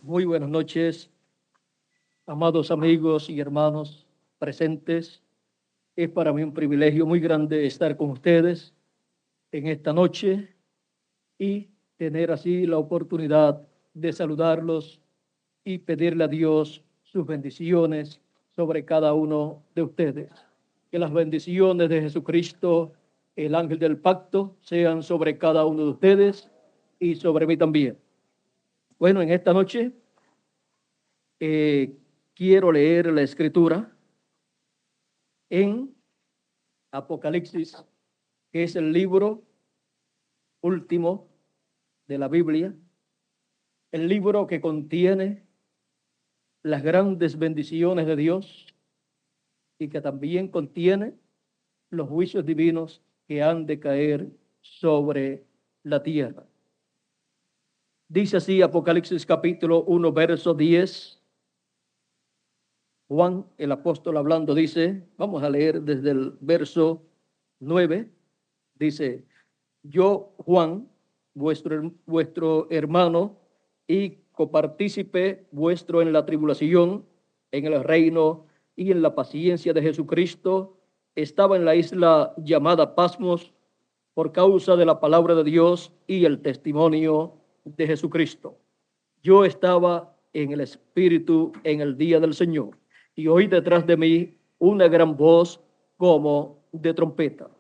Muy buenas noches, amados amigos y hermanos presentes. Es para mí un privilegio muy grande estar con ustedes en esta noche y tener así la oportunidad de saludarlos y pedirle a Dios sus bendiciones sobre cada uno de ustedes. Que las bendiciones de Jesucristo, el ángel del pacto, sean sobre cada uno de ustedes y sobre mí también. Bueno, en esta noche quiero leer la escritura en Apocalipsis, que es el libro último de la Biblia, el libro que contiene las grandes bendiciones de Dios y que también contiene los juicios divinos que han de caer sobre la tierra. Dice así Apocalipsis capítulo 1, verso 10. Juan, el apóstol hablando, dice, vamos a leer desde el verso 9, dice: yo, Juan, vuestro hermano y copartícipe vuestro en la tribulación, en el reino y en la paciencia de Jesucristo, estaba en la isla llamada Pasmos por causa de la palabra de Dios y el testimonio de Jesucristo. Yo estaba en el Espíritu en el día del Señor, y oí detrás de mí una gran voz como de trompeta,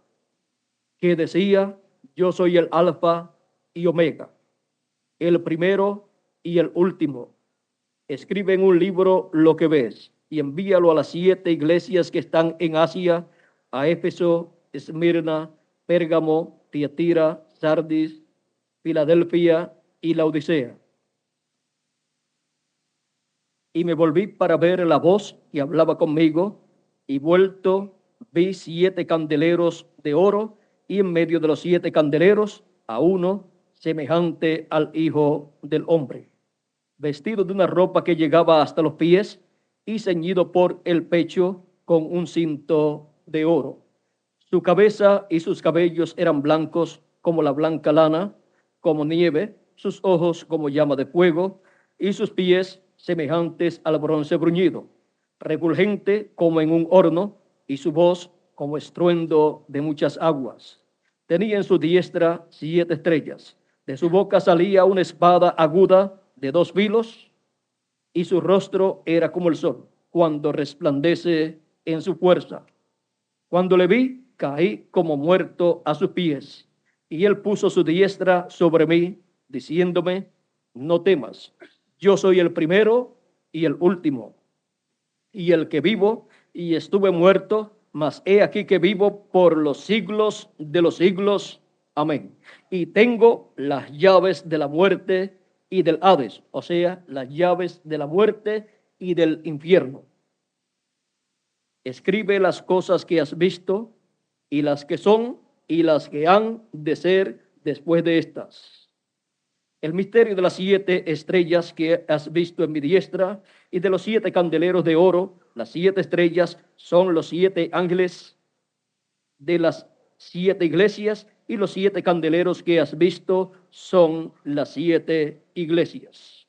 que decía: yo soy el Alfa y Omega, el primero y el último. Escribe en un libro lo que ves y envíalo a las 7 iglesias que están en Asia, a Éfeso, Esmirna, Pérgamo, Tiatira, Sardis, Filadelfia y Laodicea. Y me volví para ver la voz que hablaba conmigo, y vuelto vi 7 candeleros de oro, y en medio de los 7 candeleros a uno semejante al Hijo del Hombre, vestido de una ropa que llegaba hasta los pies y ceñido por el pecho con un cinto de oro. Su cabeza y sus cabellos eran blancos como la blanca lana, como nieve, sus ojos como llama de fuego, y sus pies semejantes al bronce bruñido, refulgente como en un horno, y su voz como estruendo de muchas aguas. Tenía en su diestra 7 estrellas, de su boca salía una espada aguda de 2 filos, y su rostro era como el sol, cuando resplandece en su fuerza. Cuando le vi, caí como muerto a sus pies, y él puso su diestra sobre mí, diciéndome: no temas, yo soy el primero y el último, y el que vivo, y estuve muerto, mas he aquí que vivo por los siglos de los siglos. Amén. Y tengo las llaves de la muerte y del Hades, o sea, las llaves de la muerte y del infierno. Escribe las cosas que has visto, y las que son, y las que han de ser después de estas. El misterio de las 7 estrellas que has visto en mi diestra, y de los 7 candeleros de oro. Las 7 estrellas son los 7 ángeles de las 7 iglesias, y los 7 candeleros que has visto son las 7 iglesias.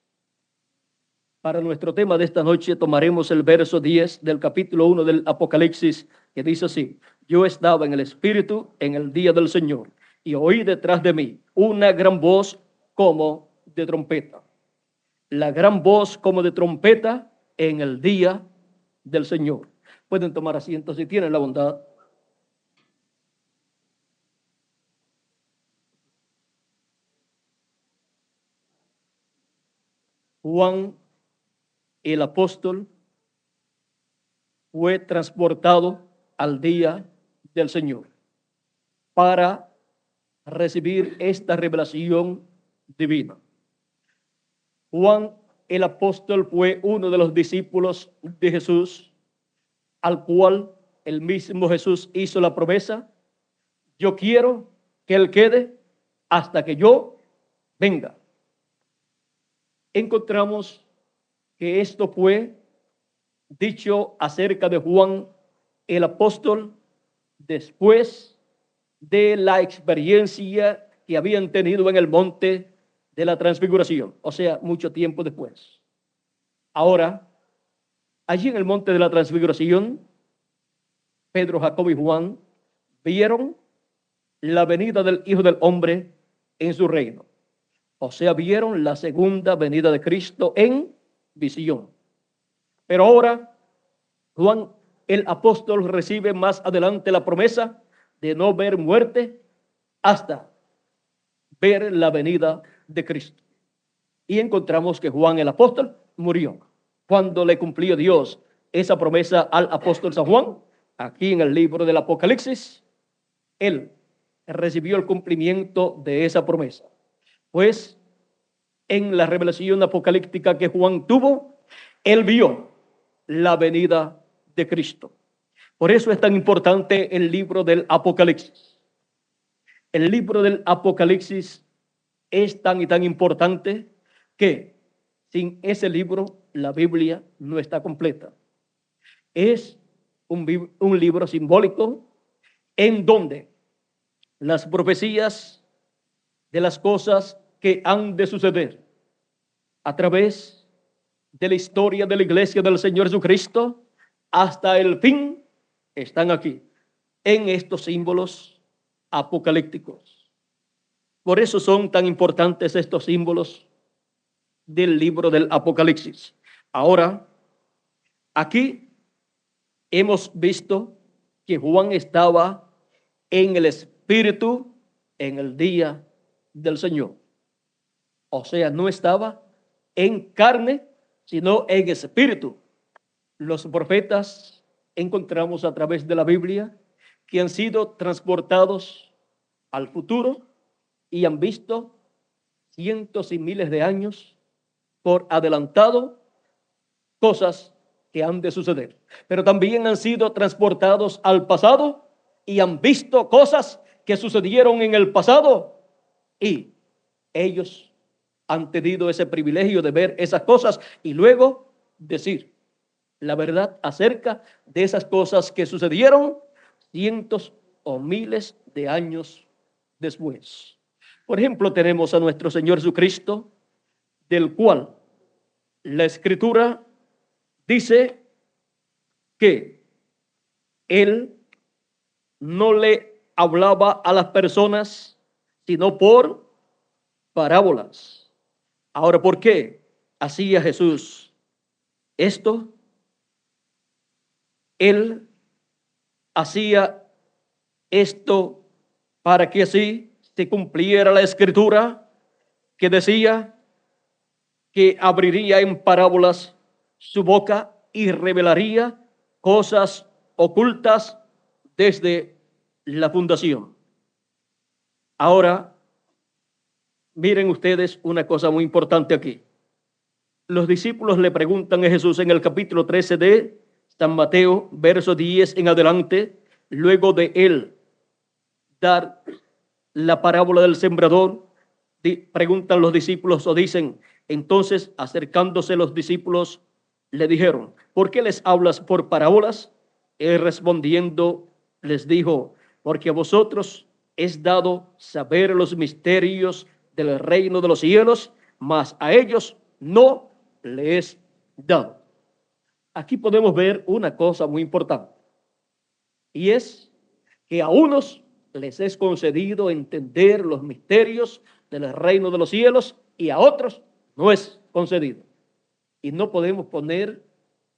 Para nuestro tema de esta noche tomaremos el verso 10 del capítulo 1 del Apocalipsis, que dice así: yo estaba en el Espíritu en el día del Señor, y oí detrás de mí una gran voz como de trompeta. La gran voz como de trompeta en el día del Señor. Pueden tomar asiento si tienen la bondad. Juan, el apóstol, fue transportado al día del Señor para recibir esta revelación divina. Juan, el apóstol, fue uno de los discípulos de Jesús, al cual el mismo Jesús hizo la promesa: yo quiero que él quede hasta que yo venga. Encontramos que esto fue dicho acerca de Juan el apóstol después de la experiencia que habían tenido en el monte de la transfiguración, o sea, mucho tiempo después. Ahora, allí en el monte de la transfiguración, Pedro, Jacobo y Juan vieron la venida del Hijo del Hombre en su reino. O sea, vieron la segunda venida de Cristo en visión. Pero ahora, Juan el apóstol recibe más adelante la promesa de no ver muerte hasta ver la venida de Cristo. Y encontramos que Juan el apóstol murió cuando le cumplió Dios esa promesa al apóstol San Juan. Aquí en el libro del Apocalipsis, él recibió el cumplimiento de esa promesa. Pues en la revelación apocalíptica que Juan tuvo, él vio la venida de Cristo. Por eso es tan importante el libro del Apocalipsis. El libro del Apocalipsis es tan y tan importante que sin ese libro la Biblia no está completa. Es un libro simbólico en donde las profecías de las cosas que han de suceder a través de la historia de la iglesia del Señor Jesucristo hasta el fin están aquí en estos símbolos apocalípticos. Por eso son tan importantes estos símbolos del libro del Apocalipsis. Ahora, aquí hemos visto que Juan estaba en el Espíritu en el día del Señor. O sea, no estaba en carne, sino en espíritu. Los profetas encontramos a través de la Biblia que han sido transportados al futuro y han visto cientos y miles de años por adelantado cosas que han de suceder. Pero también han sido transportados al pasado y han visto cosas que sucedieron en el pasado y ellos han tenido ese privilegio de ver esas cosas y luego decir la verdad acerca de esas cosas que sucedieron cientos o miles de años después. Por ejemplo, tenemos a nuestro Señor Jesucristo, del cual la Escritura dice que Él no le hablaba a las personas sino por parábolas. Ahora, ¿por qué hacía Jesús esto? Él hacía esto para que así se cumpliera la Escritura que decía que abriría en parábolas su boca y revelaría cosas ocultas desde la fundación. Ahora, miren ustedes una cosa muy importante aquí. Los discípulos le preguntan a Jesús en el capítulo 13 de San Mateo, verso 10 en adelante, luego de él dar la parábola del sembrador, preguntan los discípulos o dicen, entonces acercándose los discípulos le dijeron, ¿por qué les hablas por parábolas? Él respondiendo les dijo, porque a vosotros es dado saber los misterios del reino de los cielos, mas a ellos no les es dado. Aquí podemos ver una cosa muy importante, y es que a unos les es concedido entender los misterios del reino de los cielos y a otros no es concedido. Y no podemos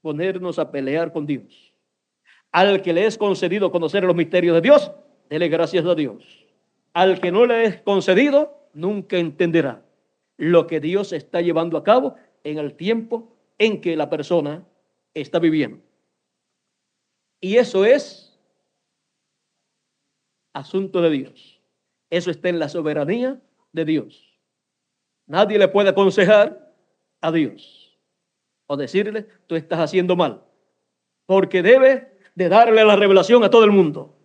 ponernos a pelear con Dios. Al que le es concedido conocer los misterios de Dios, dele gracias a Dios. Al que no le es concedido, nunca entenderá lo que Dios está llevando a cabo en el tiempo en que la persona está viviendo. Y eso es asunto de Dios. Eso está en la soberanía de Dios. Nadie le puede aconsejar a Dios o decirle, tú estás haciendo mal, porque debe de darle la revelación a todo el mundo.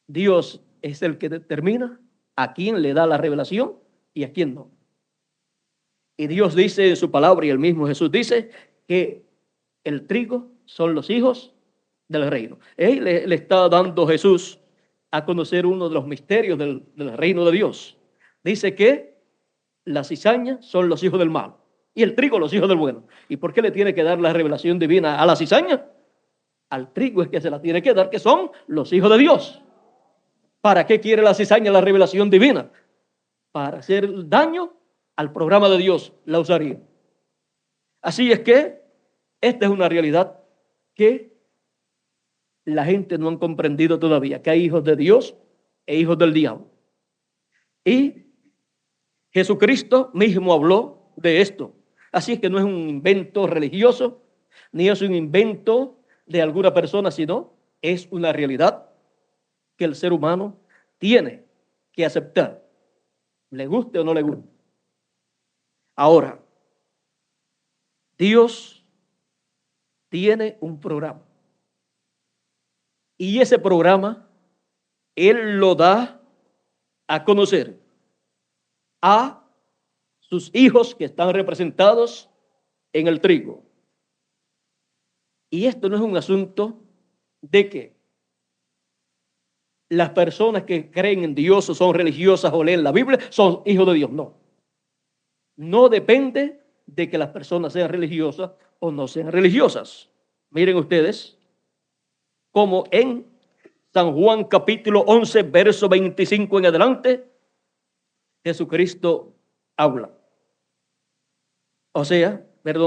Dios es el que determina a quién le da la revelación y a quién no. Y Dios dice en su palabra, y el mismo Jesús dice, que el trigo son los hijos del reino. Él le está dando Jesús a conocer uno de los misterios del reino de Dios. Dice que la cizaña son los hijos del mal. y el trigo los hijos del bueno. ¿Y por qué le tiene que dar la revelación divina a la cizaña? Al trigo es que se la tiene que dar, que son los hijos de Dios. ¿Para qué quiere la cizaña la revelación divina? Para hacer daño al programa de Dios, la usaría. Así es que esta es una realidad que la gente no han comprendido todavía, que hay hijos de Dios e hijos del diablo. Y Jesucristo mismo habló de esto. Así es que no es un invento religioso, ni es un invento de alguna persona, sino es una realidad que el ser humano tiene que aceptar, le guste o no le guste. Ahora, Dios tiene un programa. Y ese programa, Él lo da a conocer a sus hijos que están representados en el trigo. Y esto no es un asunto de que las personas que creen en Dios o son religiosas o leen la Biblia son hijos de Dios. No. No depende de que las personas sean religiosas o no sean religiosas. Miren ustedes como en San Juan capítulo 11, verso 25 en adelante, Jesucristo habla. O sea,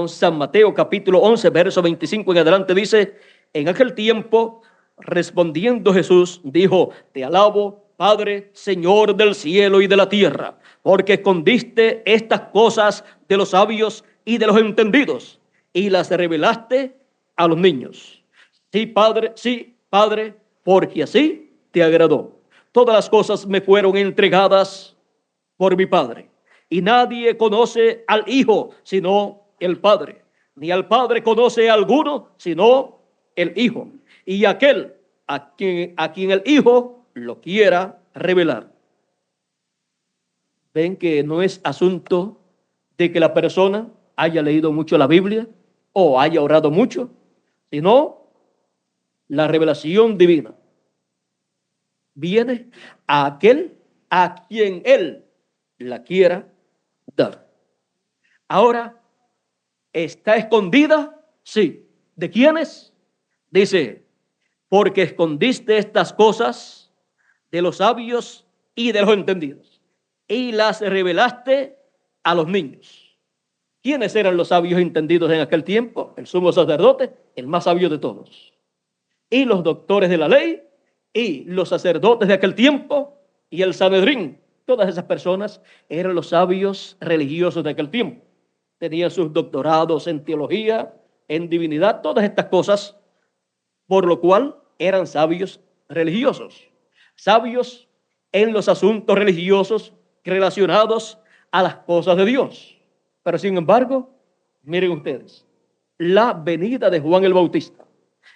San Mateo capítulo 11, verso 25 en adelante dice: en aquel tiempo, respondiendo Jesús, dijo: te alabo, Padre, Señor del cielo y de la tierra, porque escondiste estas cosas de los sabios y de los entendidos, y las revelaste a los niños. Sí, Padre, porque así te agradó. Todas las cosas me fueron entregadas por mi Padre, y nadie conoce al Hijo sino el Padre, ni al Padre conoce a alguno sino el Hijo, y aquel a quien el Hijo lo quiera revelar. Ven que no es asunto de que la persona haya leído mucho la Biblia o haya orado mucho, sino la revelación divina viene a aquel a quien Él la quiera dar. Ahora, ¿está escondida? Sí. ¿De quiénes? Dice: porque escondiste estas cosas de los sabios y de los entendidos, y las revelaste a los niños. ¿Quiénes eran los sabios entendidos en aquel tiempo? El sumo sacerdote, el más sabio de todos, y los doctores de la ley, y los sacerdotes de aquel tiempo, y el Sanedrín. Todas esas personas eran los sabios religiosos de aquel tiempo. Tenían sus doctorados en teología, en divinidad, todas estas cosas, por lo cual eran sabios religiosos. Sabios en los asuntos religiosos relacionados a las cosas de Dios. Pero sin embargo, miren ustedes, la venida de Juan el Bautista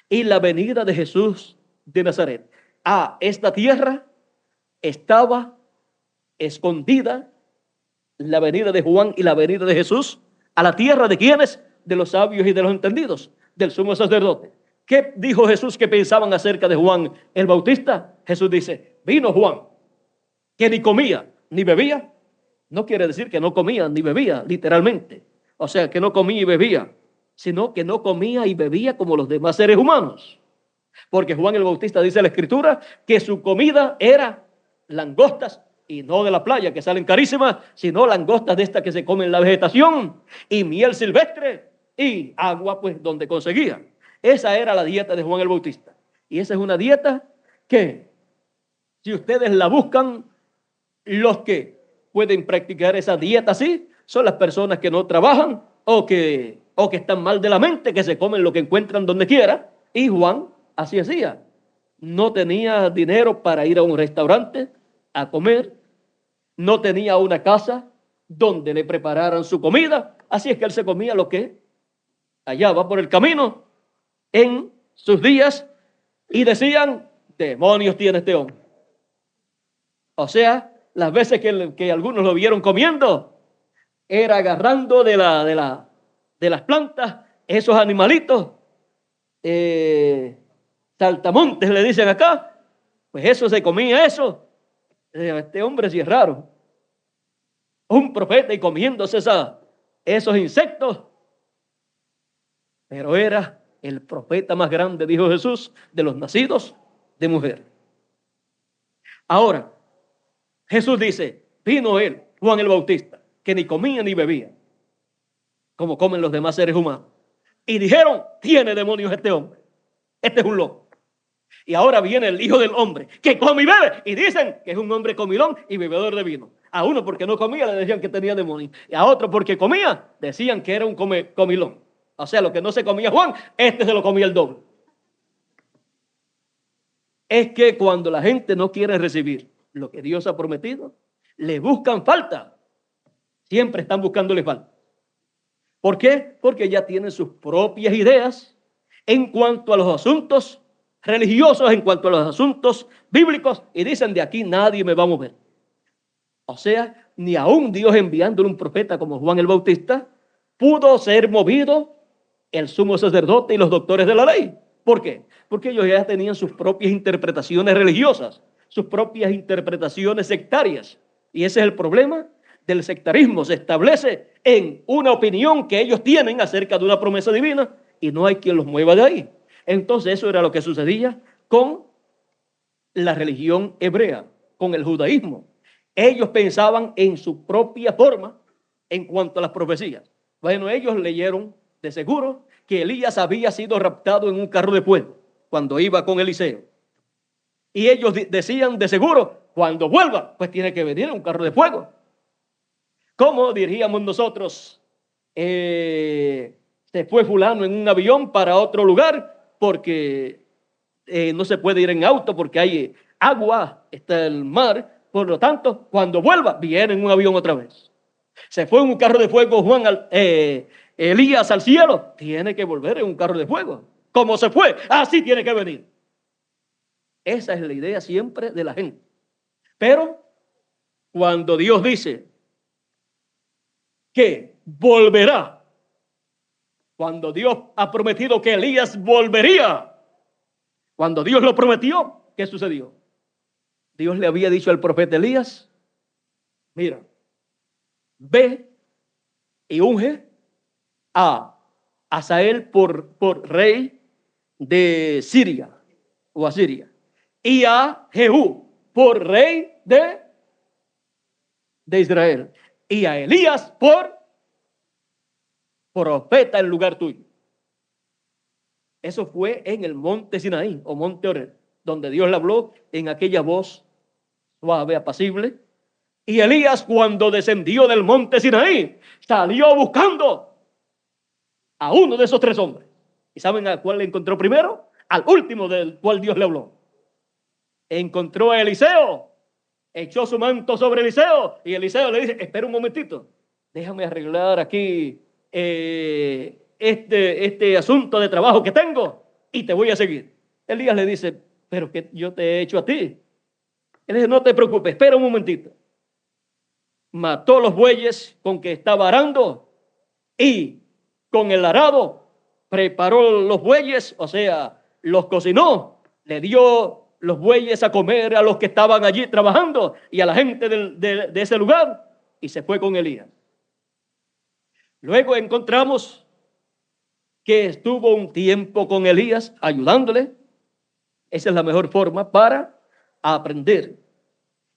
y la venida de Jesús de Nazaret a esta tierra estaba escondida. La venida de Juan y la venida de Jesús a la tierra, ¿de quiénes? De los sabios y de los entendidos, del sumo sacerdote. ¿Qué dijo Jesús que pensaban acerca de Juan el Bautista? Jesús dice: vino Juan, que ni comía ni bebía. No quiere decir que no comía ni bebía, literalmente. O sea, que no comía y bebía, sino que no comía y bebía como los demás seres humanos. Porque Juan el Bautista, dice la Escritura, que su comida era langostas, y no de la playa, que salen carísimas, sino langostas de estas que se comen en la vegetación, y miel silvestre, y agua, pues, donde conseguía. Esa era la dieta de Juan el Bautista. Y esa es una dieta que, si ustedes la buscan, los que pueden practicar esa dieta así son las personas que no trabajan o que están mal de la mente, que se comen lo que encuentran donde quiera. Y Juan así hacía. No tenía dinero para ir a un restaurante a comer. No tenía una casa donde le prepararan su comida. Así es que él se comía lo que hallaba por el camino en sus días, y decían: demonios tiene este hombre. O sea, las veces que algunos lo vieron comiendo, era agarrando de las plantas esos animalitos, saltamontes le dicen acá, pues eso se comía eso. Este hombre sí es raro, un profeta y comiéndose esos insectos, pero era el profeta más grande, dijo Jesús, de los nacidos de mujer. Ahora, Jesús dice, vino él, Juan el Bautista, que ni comía ni bebía, como comen los demás seres humanos. Y dijeron, tiene demonios este hombre, este es un loco. Y ahora viene el Hijo del Hombre, que come y bebe, y dicen que es un hombre comilón y bebedor de vino. A uno porque no comía le decían que tenía demonios, y a otro porque comía decían que era un comilón. O sea, lo que no se comía Juan, este se lo comía el doble. Es que cuando la gente no quiere recibir lo que Dios ha prometido, le buscan falta. Siempre están buscándole falta. ¿Por qué? Porque ya tienen sus propias ideas en cuanto a los asuntos religiosos, en cuanto a los asuntos bíblicos, y dicen, de aquí nadie me va a mover. O sea, ni aún Dios enviándole un profeta como Juan el Bautista pudo ser movido el sumo sacerdote y los doctores de la ley. ¿Por qué? Porque ellos ya tenían sus propias interpretaciones religiosas, sus propias interpretaciones sectarias. Y ese es el problema del sectarismo. Se establece en una opinión que ellos tienen acerca de una promesa divina y no hay quien los mueva de ahí. Entonces eso era lo que sucedía con la religión hebrea, con el judaísmo. Ellos pensaban en su propia forma en cuanto a las profecías. Bueno, ellos leyeron de seguro que Elías había sido raptado en un carro de fuego cuando iba con Eliseo. Y ellos decían de seguro, cuando vuelva, pues tiene que venir en un carro de fuego. ¿Cómo diríamos nosotros? Se fue fulano en un avión para otro lugar porque no se puede ir en auto porque hay agua, está el mar. Por lo tanto, cuando vuelva, viene en un avión otra vez. Se fue en un carro de fuego Elías al cielo, tiene que volver en un carro de fuego. Como se fue, así tiene que venir. Esa es la idea siempre de la gente. Pero cuando Dios dice que volverá, cuando Dios ha prometido que Elías volvería, cuando Dios lo prometió, ¿qué sucedió? Dios le había dicho al profeta Elías, mira, ve y unge a Hazael por rey de Siria o Asiria, y a Jehú por rey de Israel, y a Elías por profeta en lugar tuyo. Eso fue en el monte Sinaí o monte Oreb, donde Dios le habló en aquella voz suave, apacible. Y Elías, cuando descendió del monte Sinaí, salió buscando a uno de esos tres hombres. ¿Y saben a cuál le encontró primero? Al último del cual Dios le habló. Encontró a Eliseo, echó su manto sobre Eliseo y Eliseo le dice, espera un momentito, déjame arreglar aquí este asunto de trabajo que tengo y te voy a seguir. Elías le dice, pero que yo te he hecho a ti. Él dice, no te preocupes, espera un momentito. Mató los bueyes con que estaba arando y con el arado preparó los bueyes, o sea, los cocinó, le dio los bueyes a comer a los que estaban allí trabajando y a la gente de ese lugar, y se fue con Elías. Luego encontramos que estuvo un tiempo con Elías ayudándole. Esa es la mejor forma para aprender.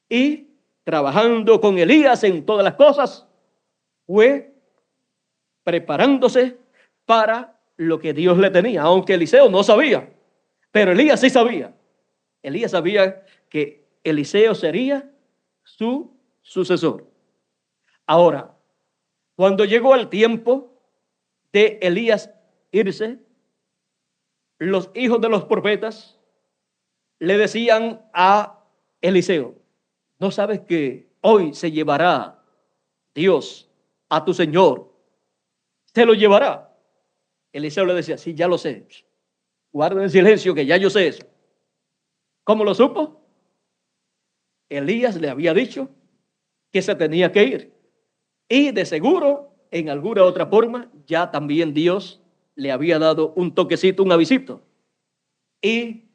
Y trabajando con Elías en todas las cosas, fue preparándose para lo que Dios le tenía, aunque Eliseo no sabía, pero Elías sí sabía. Elías sabía que Eliseo sería su sucesor. Ahora, cuando llegó el tiempo de Elías irse, los hijos de los profetas le decían a Eliseo, ¿no sabes que hoy se llevará Dios a tu señor? ¿Se lo llevará? Eliseo le decía, sí, ya lo sé. Guarden en silencio que ya yo sé eso. ¿Cómo lo supo? Elías le había dicho que se tenía que ir. Y de seguro, en alguna otra forma, ya también Dios le había dado un toquecito, un avisito. Y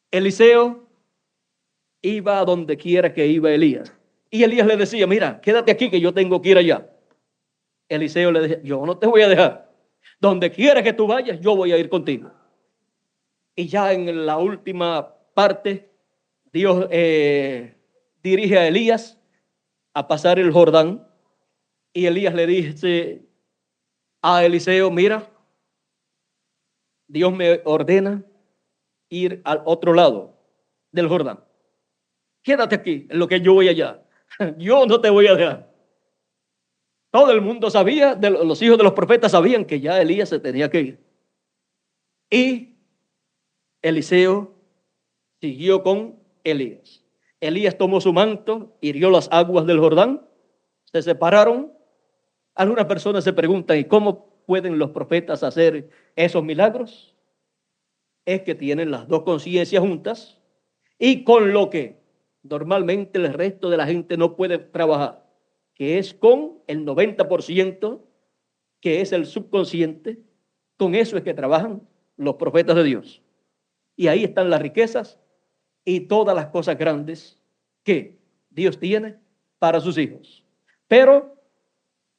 Eliseo iba a donde quiera que iba Elías. Y Elías le decía, mira, quédate aquí que yo tengo que ir allá. Eliseo le dijo, yo no te voy a dejar. Donde quiera que tú vayas, yo voy a ir contigo. Y ya en la última parte, Dios dirige a Elías a pasar el Jordán. Y Elías le dice a Eliseo, mira, Dios me ordena ir al otro lado del Jordán. Quédate aquí en lo que yo voy allá. Yo no te voy a dejar. Todo el mundo sabía, los hijos de los profetas sabían que ya Elías se tenía que ir. Y Eliseo siguió con Elías. Elías tomó su manto, hirió las aguas del Jordán, se separaron. Algunas personas se preguntan, ¿y cómo pueden los profetas hacer esos milagros? Es que tienen las dos conciencias juntas y con lo que normalmente el resto de la gente no puede trabajar, que es con el 90%, que es el subconsciente. Con eso es que trabajan los profetas de Dios. Y ahí están las riquezas y todas las cosas grandes que Dios tiene para sus hijos. Pero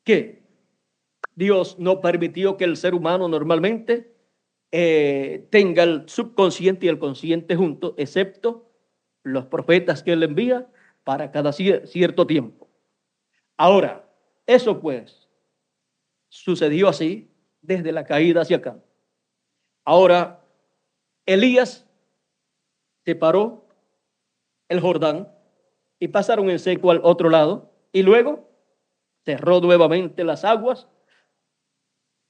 que Dios no permitió que el ser humano normalmente tenga el subconsciente y el consciente juntos, excepto los profetas que él envía para cada cierto tiempo. Ahora, eso pues sucedió así desde la caída hacia acá. Ahora, Elías separó el Jordán y pasaron en seco al otro lado y luego cerró nuevamente las aguas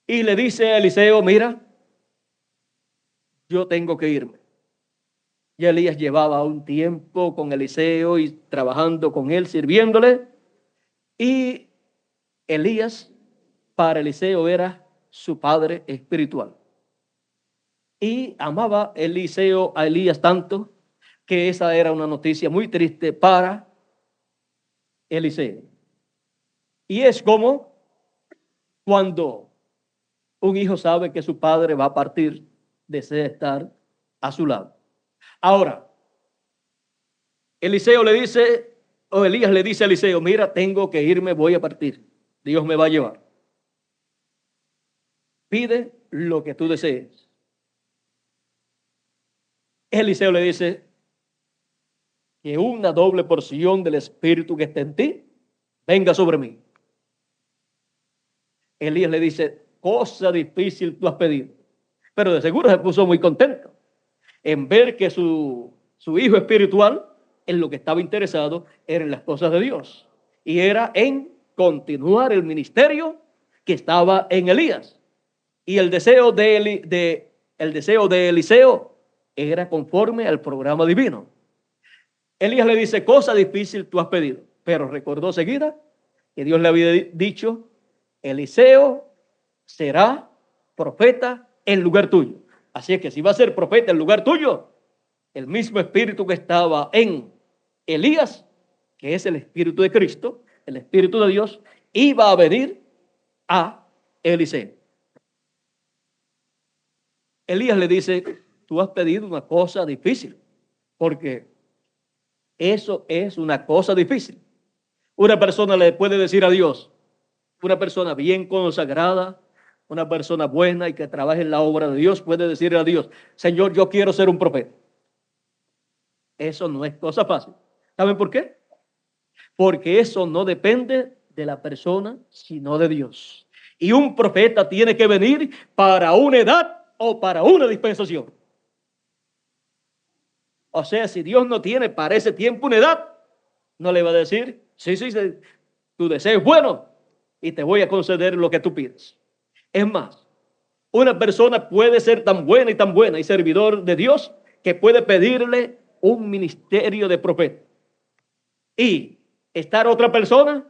y le dice a Eliseo, mira, yo tengo que irme. Y Elías llevaba un tiempo con Eliseo y trabajando con él, sirviéndole. Y Elías para Eliseo era su padre espiritual. Y amaba Eliseo a Elías tanto que esa era una noticia muy triste para Eliseo. Y es como cuando un hijo sabe que su padre va a partir, desea estar a su lado. Ahora, Eliseo le dice, o Elías le dice a Eliseo, mira, tengo que irme, voy a partir. Dios me va a llevar. Pide lo que tú desees. Eliseo le dice que una doble porción del Espíritu que está en ti venga sobre mí. Elías le dice, cosa difícil tú has pedido. Pero de seguro se puso muy contento en ver que su hijo espiritual en lo que estaba interesado era en las cosas de Dios. Y era en continuar el ministerio que estaba en Elías. Y el deseo de Eliseo era conforme al programa divino. Elías le dice, cosa difícil tú has pedido. Pero recordó seguida que Dios le había dicho, Eliseo será profeta en lugar tuyo. Así es que si va a ser profeta en lugar tuyo, el mismo espíritu que estaba en Elías, que es el espíritu de Cristo, el espíritu de Dios, iba a venir a Eliseo. Elías le dice, tú has pedido una cosa difícil, porque eso es una cosa difícil. Una persona le puede decir a Dios, una persona bien consagrada, una persona buena y que trabaje en la obra de Dios, puede decirle a Dios, Señor, yo quiero ser un profeta. Eso no es cosa fácil. ¿Saben por qué? Porque eso no depende de la persona, sino de Dios. Y un profeta tiene que venir para una edad o para una dispensación. O sea, si Dios no tiene para ese tiempo una edad, no le va a decir, sí, tu deseo es bueno y te voy a conceder lo que tú pides. Es más, una persona puede ser tan buena y servidor de Dios que puede pedirle un ministerio de profeta. Y estar otra persona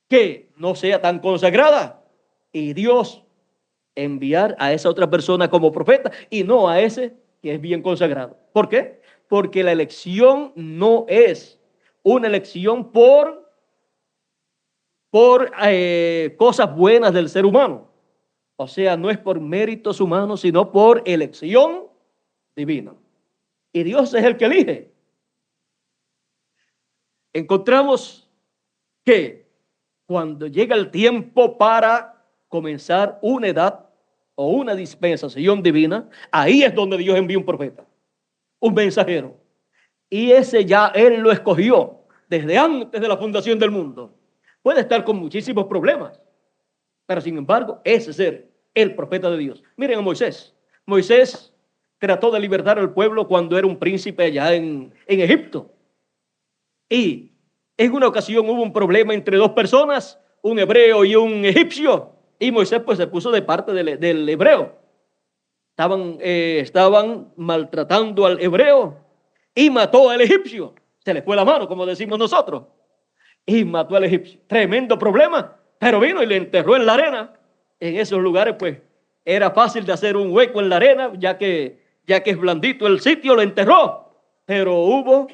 que no sea tan consagrada y Dios enviar a esa otra persona como profeta y no a ese que es bien consagrado. ¿Por qué? Porque la elección no es una elección por cosas buenas del ser humano. O sea, no es por méritos humanos, sino por elección divina. Y Dios es el que elige. Encontramos que cuando llega el tiempo para comenzar una edad o una dispensación divina, ahí es donde Dios envía un profeta, un mensajero. Y ese ya Él lo escogió desde antes de la fundación del mundo. Puede estar con muchísimos problemas, pero sin embargo, ese ser el profeta de Dios. Miren a Moisés. Moisés trató de libertar al pueblo cuando era un príncipe allá en Egipto. Y en una ocasión hubo un problema entre dos personas, un hebreo y un egipcio. Y Moisés pues se puso de parte del hebreo. Estaban maltratando al hebreo y mató al egipcio. Se le fue la mano, como decimos nosotros. Y mató al egipcio. Tremendo problema. Pero vino y le enterró en la arena. En esos lugares pues era fácil de hacer un hueco en la arena, ya que es blandito el sitio, lo enterró. Pero hubo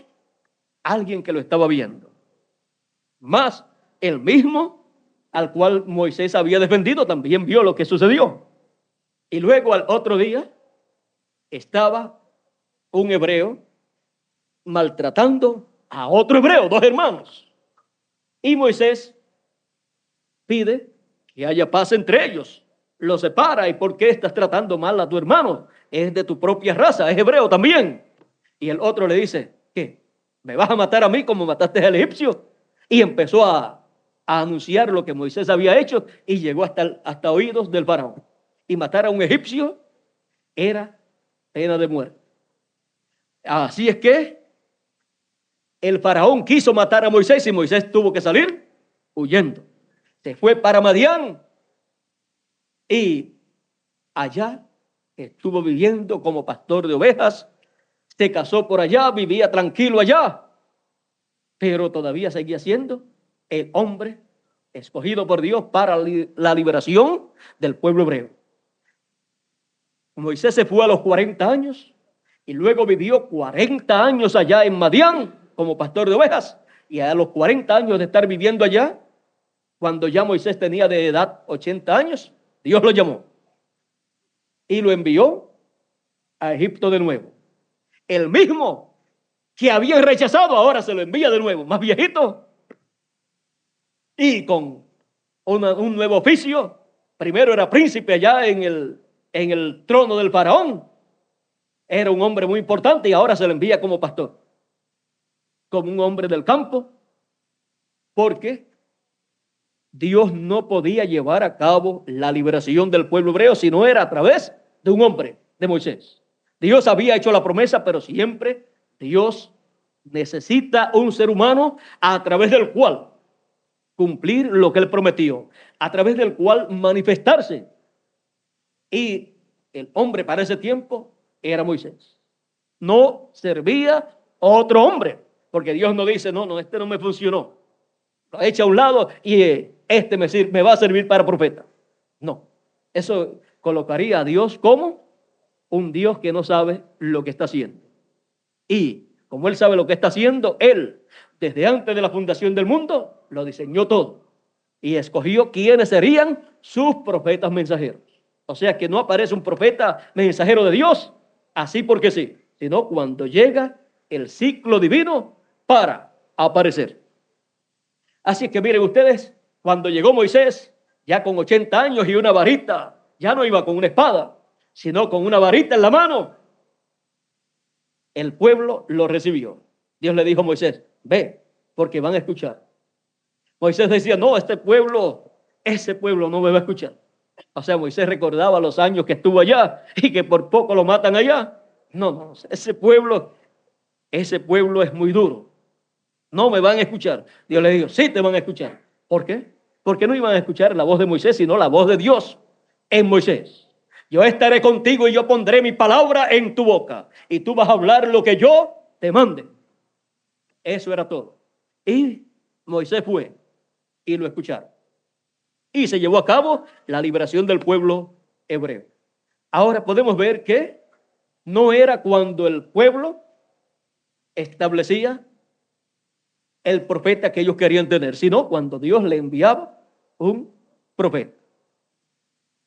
alguien que lo estaba viendo. Más el mismo al cual Moisés había defendido también vio lo que sucedió. Y luego al otro día estaba un hebreo maltratando a otro hebreo, dos hermanos. Y Moisés pide que haya paz entre ellos. Lo separa. ¿Y por qué estás tratando mal a tu hermano? Es de tu propia raza, es hebreo también. Y el otro le dice, ¿qué? ¿Me vas a matar a mí como mataste al egipcio? Y empezó a anunciar lo que Moisés había hecho y llegó hasta oídos del faraón. Y matar a un egipcio era pena de muerte. Así es que el faraón quiso matar a Moisés y Moisés tuvo que salir huyendo. Se fue para Madián y allá estuvo viviendo como pastor de ovejas. Se casó por allá, vivía tranquilo allá, pero todavía seguía siendo el hombre escogido por Dios para la liberación del pueblo hebreo. Moisés se fue a los 40 años y luego vivió 40 años allá en Madián como pastor de ovejas. Y a los 40 años de estar viviendo allá, cuando ya Moisés tenía de edad 80 años, Dios lo llamó y lo envió a Egipto de nuevo. El mismo que habían rechazado ahora se lo envía de nuevo, más viejito y con un nuevo oficio. Primero era príncipe allá en el trono del faraón. Era un hombre muy importante y ahora se lo envía como pastor, como un hombre del campo, porque Dios no podía llevar a cabo la liberación del pueblo hebreo si no era a través de un hombre, de Moisés. Dios había hecho la promesa, pero siempre Dios necesita un ser humano a través del cual cumplir lo que Él prometió, a través del cual manifestarse. Y el hombre para ese tiempo era Moisés. No servía otro hombre, porque Dios no dice, no, este no me funcionó. Lo echa a un lado y este me va a servir para profeta. No, eso colocaría a Dios como un Dios que no sabe lo que está haciendo. Y como Él sabe lo que está haciendo, Él, desde antes de la fundación del mundo, lo diseñó todo. Y escogió quiénes serían sus profetas mensajeros. O sea que no aparece un profeta mensajero de Dios así porque sí, sino cuando llega el ciclo divino para aparecer. Así que miren ustedes, cuando llegó Moisés, ya con 80 años y una varita, ya no iba con una espada, sino con una varita en la mano. El pueblo lo recibió. Dios le dijo a Moisés, ve, porque van a escuchar. Moisés decía, no, ese pueblo no me va a escuchar. O sea, Moisés recordaba los años que estuvo allá y que por poco lo matan allá. No, ese pueblo es muy duro. No me van a escuchar. Dios le dijo, sí te van a escuchar. ¿Por qué? Porque no iban a escuchar la voz de Moisés, sino la voz de Dios en Moisés. Yo estaré contigo y yo pondré mi palabra en tu boca. Y tú vas a hablar lo que yo te mande. Eso era todo. Y Moisés fue y lo escucharon. Y se llevó a cabo la liberación del pueblo hebreo. Ahora podemos ver que no era cuando el pueblo establecía el profeta que ellos querían tener, sino cuando Dios le enviaba un profeta.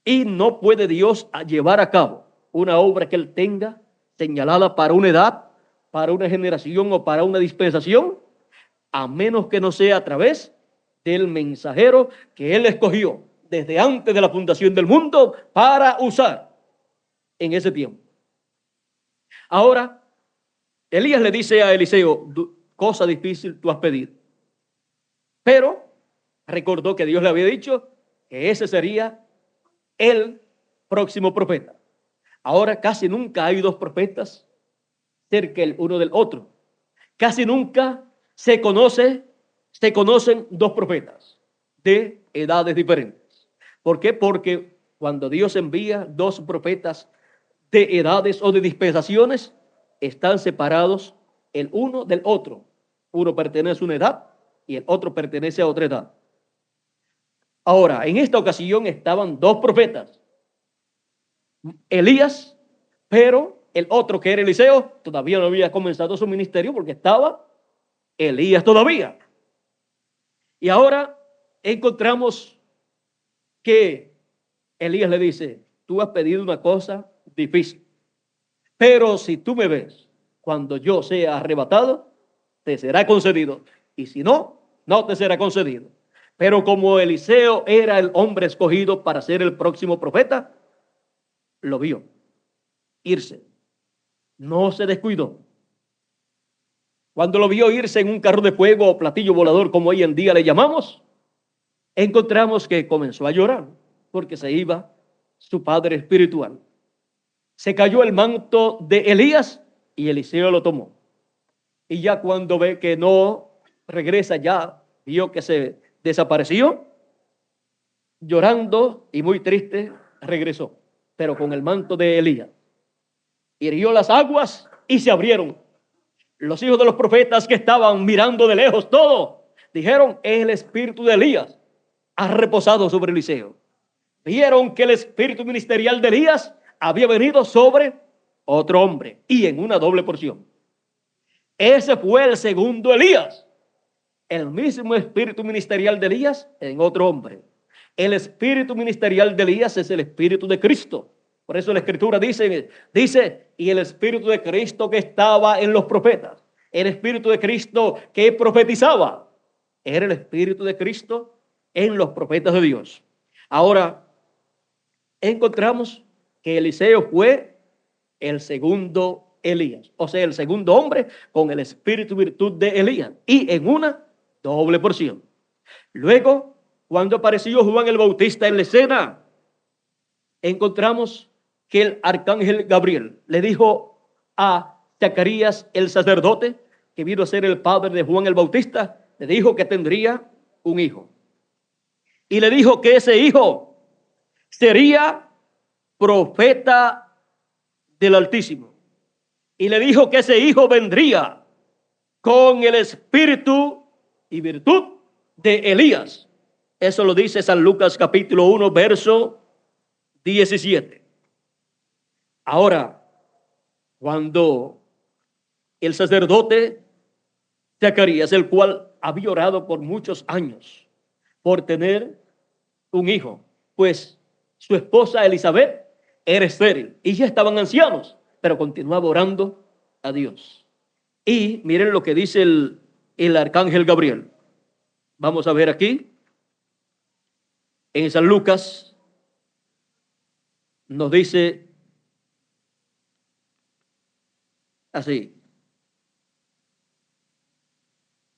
Y no puede Dios llevar a cabo una obra que Él tenga señalada para una edad, para una generación o para una dispensación, a menos que no sea a través del mensajero que él escogió desde antes de la fundación del mundo para usar en ese tiempo. Ahora, Elías le dice a Eliseo, cosa difícil tú has pedido. Pero recordó que Dios le había dicho que ese sería el próximo profeta. Ahora casi nunca hay dos profetas cerca el uno del otro. Casi nunca se conocen dos profetas de edades diferentes. ¿Por qué? Porque cuando Dios envía dos profetas de edades o de dispensaciones, están separados el uno del otro. Uno pertenece a una edad y el otro pertenece a otra edad. Ahora, en esta ocasión estaban dos profetas, Elías, pero el otro, que era Eliseo, todavía no había comenzado su ministerio porque estaba Elías todavía. Y ahora encontramos que Elías le dice, tú has pedido una cosa difícil, pero si tú me ves cuando yo sea arrebatado, te será concedido. Y si no, no te será concedido. Pero como Eliseo era el hombre escogido para ser el próximo profeta, lo vio irse. No se descuidó. Cuando lo vio irse en un carro de fuego o platillo volador, como hoy en día le llamamos, encontramos que comenzó a llorar porque se iba su padre espiritual. Se cayó el manto de Elías y Eliseo lo tomó. Y ya cuando ve que no regresa, ya vio que se desapareció, llorando y muy triste, regresó, pero con el manto de Elías. Hirió las aguas y se abrieron. Los hijos de los profetas que estaban mirando de lejos todo, dijeron, el espíritu de Elías ha reposado sobre Eliseo. Vieron que el espíritu ministerial de Elías había venido sobre otro hombre y en una doble porción. Ese fue el segundo Elías. El mismo espíritu ministerial de Elías en otro hombre. El espíritu ministerial de Elías es el espíritu de Cristo. Por eso la escritura dice, y el espíritu de Cristo que estaba en los profetas, el espíritu de Cristo que profetizaba, era el espíritu de Cristo en los profetas de Dios. Ahora, encontramos que Eliseo fue el segundo Elías, o sea, el segundo hombre con el espíritu y virtud de Elías, y en una doble porción. Luego, cuando apareció Juan el Bautista en la escena, encontramos que el arcángel Gabriel le dijo a Zacarías el sacerdote, que vino a ser el padre de Juan el Bautista, le dijo que tendría un hijo. Y le dijo que ese hijo sería profeta del Altísimo. Y le dijo que ese hijo vendría con el espíritu y virtud de Elías. Eso lo dice San Lucas capítulo 1, verso 17. Ahora, cuando el sacerdote Zacarías, el cual había orado por muchos años por tener un hijo, pues su esposa Elizabeth era estéril y ya estaban ancianos, pero continuaba orando a Dios. Y miren lo que dice el arcángel Gabriel. Vamos a ver aquí, en San Lucas, nos dice así.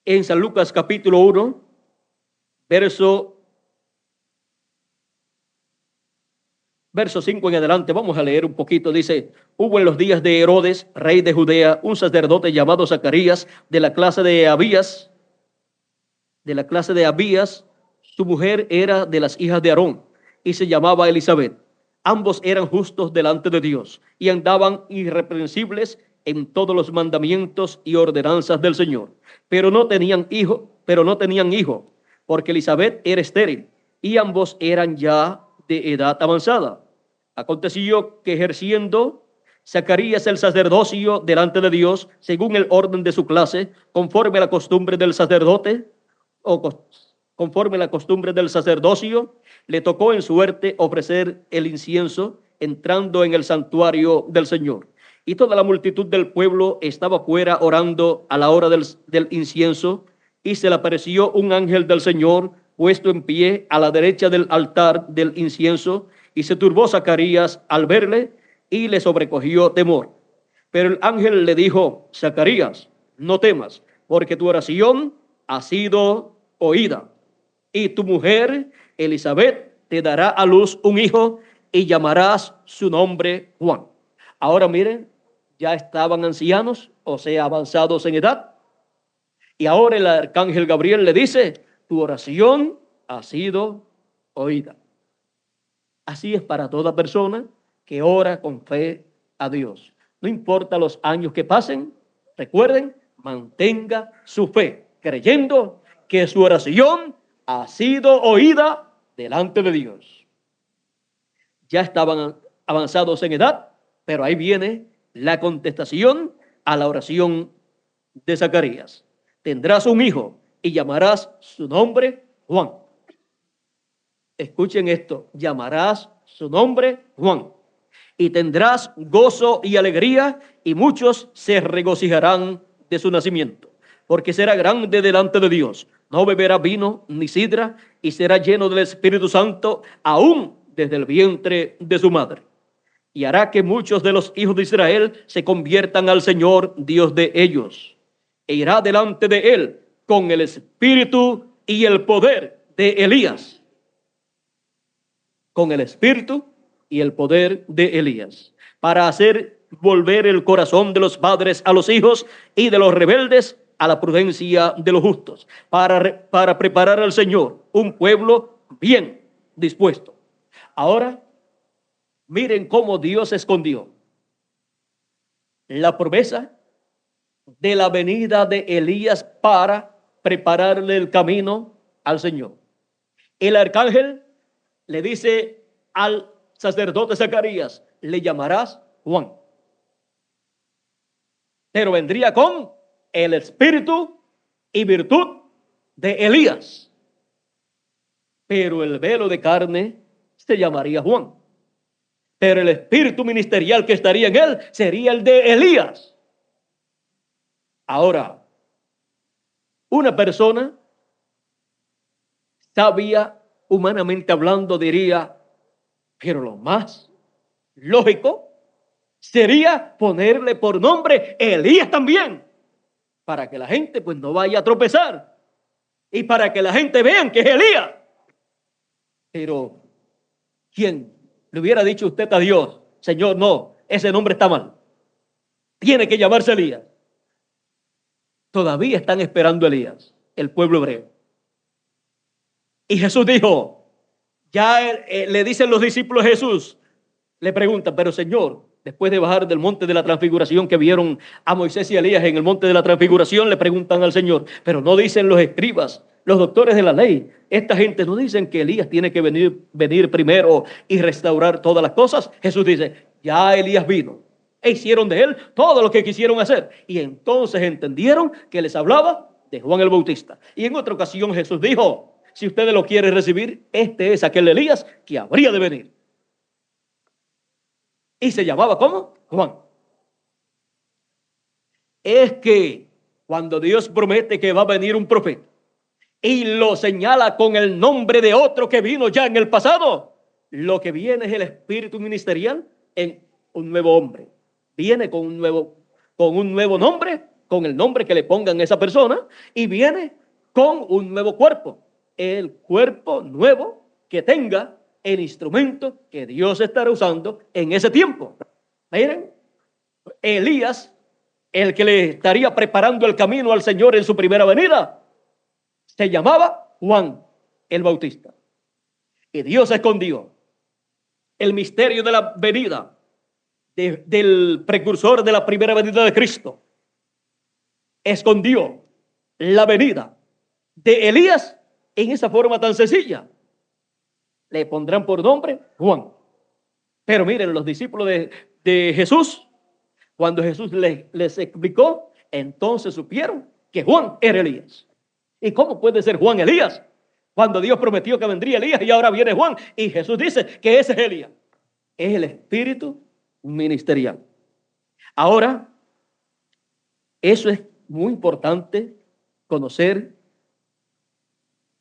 En San Lucas capítulo 1, verso 5 en adelante, vamos a leer un poquito. Dice, hubo en los días de Herodes, rey de Judea, un sacerdote llamado Zacarías, de la clase de Abías. Su mujer era de las hijas de Aarón y se llamaba Elizabeth. Ambos eran justos delante de Dios y andaban irreprensibles en todos los mandamientos y ordenanzas del Señor. Pero no tenían hijo, porque Elizabeth era estéril y ambos eran ya de edad avanzada. Aconteció que ejerciendo Zacarías el sacerdocio delante de Dios, según el orden de su clase, conforme a la costumbre del sacerdote, conforme a la costumbre del sacerdocio, le tocó en suerte ofrecer el incienso entrando en el santuario del Señor. Y toda la multitud del pueblo estaba fuera orando a la hora del incienso y se le apareció un ángel del Señor puesto en pie a la derecha del altar del incienso, y se turbó Zacarías al verle y le sobrecogió temor. Pero el ángel le dijo: Zacarías, no temas, porque tu oración ha sido oída, y tu mujer Elizabeth te dará a luz un hijo y llamarás su nombre Juan. Ahora miren, ya estaban ancianos, o sea, avanzados en edad, y ahora el arcángel Gabriel le dice: tu oración ha sido oída. Así es para toda persona que ora con fe a Dios. No importa los años que pasen, recuerden, mantenga su fe, creyendo que su oración ha sido oída delante de Dios. Ya estaban avanzados en edad, pero ahí viene la contestación a la oración de Zacarías. Tendrás un hijo y llamarás su nombre Juan. Escuchen esto: llamarás su nombre Juan, y tendrás gozo y alegría, y muchos se regocijarán de su nacimiento, porque será grande delante de Dios. No beberá vino ni sidra, y será lleno del Espíritu Santo aún desde el vientre de su madre. Y hará que muchos de los hijos de Israel se conviertan al Señor, Dios de ellos, e irá delante de él con el espíritu y el poder de Elías. Con el espíritu y el poder de Elías, para hacer volver el corazón de los padres a los hijos y de los rebeldes a la prudencia de los justos, para preparar al Señor un pueblo bien dispuesto. Ahora, miren cómo Dios escondió la promesa de la venida de Elías para prepararle el camino al Señor. El arcángel le dice al sacerdote Zacarías: le llamarás Juan, pero vendría con el espíritu y virtud de Elías, pero el velo de carne se llamaría Juan, pero el espíritu ministerial que estaría en él sería el de Elías. Ahora, una persona sabia, humanamente hablando, diría: pero lo más lógico sería ponerle por nombre Elías también, para que la gente pues no vaya a tropezar y para que la gente vean que es Elías. Pero ¿quién le hubiera dicho usted a Dios: Señor, no, ese nombre está mal, tiene que llamarse Elías? Todavía están esperando a Elías, el pueblo hebreo. Y Jesús dijo, le dicen los discípulos a Jesús, le preguntan: pero Señor, después de bajar del monte de la transfiguración, que vieron a Moisés y a Elías en el monte de la transfiguración, le preguntan al Señor: pero no dicen los escribas, los doctores de la ley, esta gente no dicen que Elías tiene que venir primero y restaurar todas las cosas. Jesús dice: ya Elías vino e hicieron de él todo lo que quisieron hacer. Y entonces entendieron que les hablaba de Juan el Bautista. Y en otra ocasión Jesús dijo: si ustedes lo quieren recibir, este es aquel Elías que habría de venir. Y se llamaba ¿cómo? Juan. Es que cuando Dios promete que va a venir un profeta y lo señala con el nombre de otro que vino ya en el pasado, lo que viene es el espíritu ministerial en un nuevo hombre. Viene con un nuevo nombre, con el nombre que le pongan a esa persona, y viene con un nuevo cuerpo, el cuerpo nuevo que tenga el instrumento que Dios estará usando en ese tiempo. Miren, Elías, el que le estaría preparando el camino al Señor en su primera venida, se llamaba Juan el Bautista. Y Dios escondió el misterio de la venida del precursor de la primera venida de Cristo. Escondió la venida de Elías en esa forma tan sencilla. Le pondrán por nombre Juan. Pero miren, los discípulos de Jesús, cuando Jesús les explicó, entonces supieron que Juan era Elías. ¿Y cómo puede ser Juan Elías cuando Dios prometió que vendría Elías y ahora viene Juan? Y Jesús dice que ese es Elías. Es el espíritu ministerial. Ahora, eso es muy importante conocer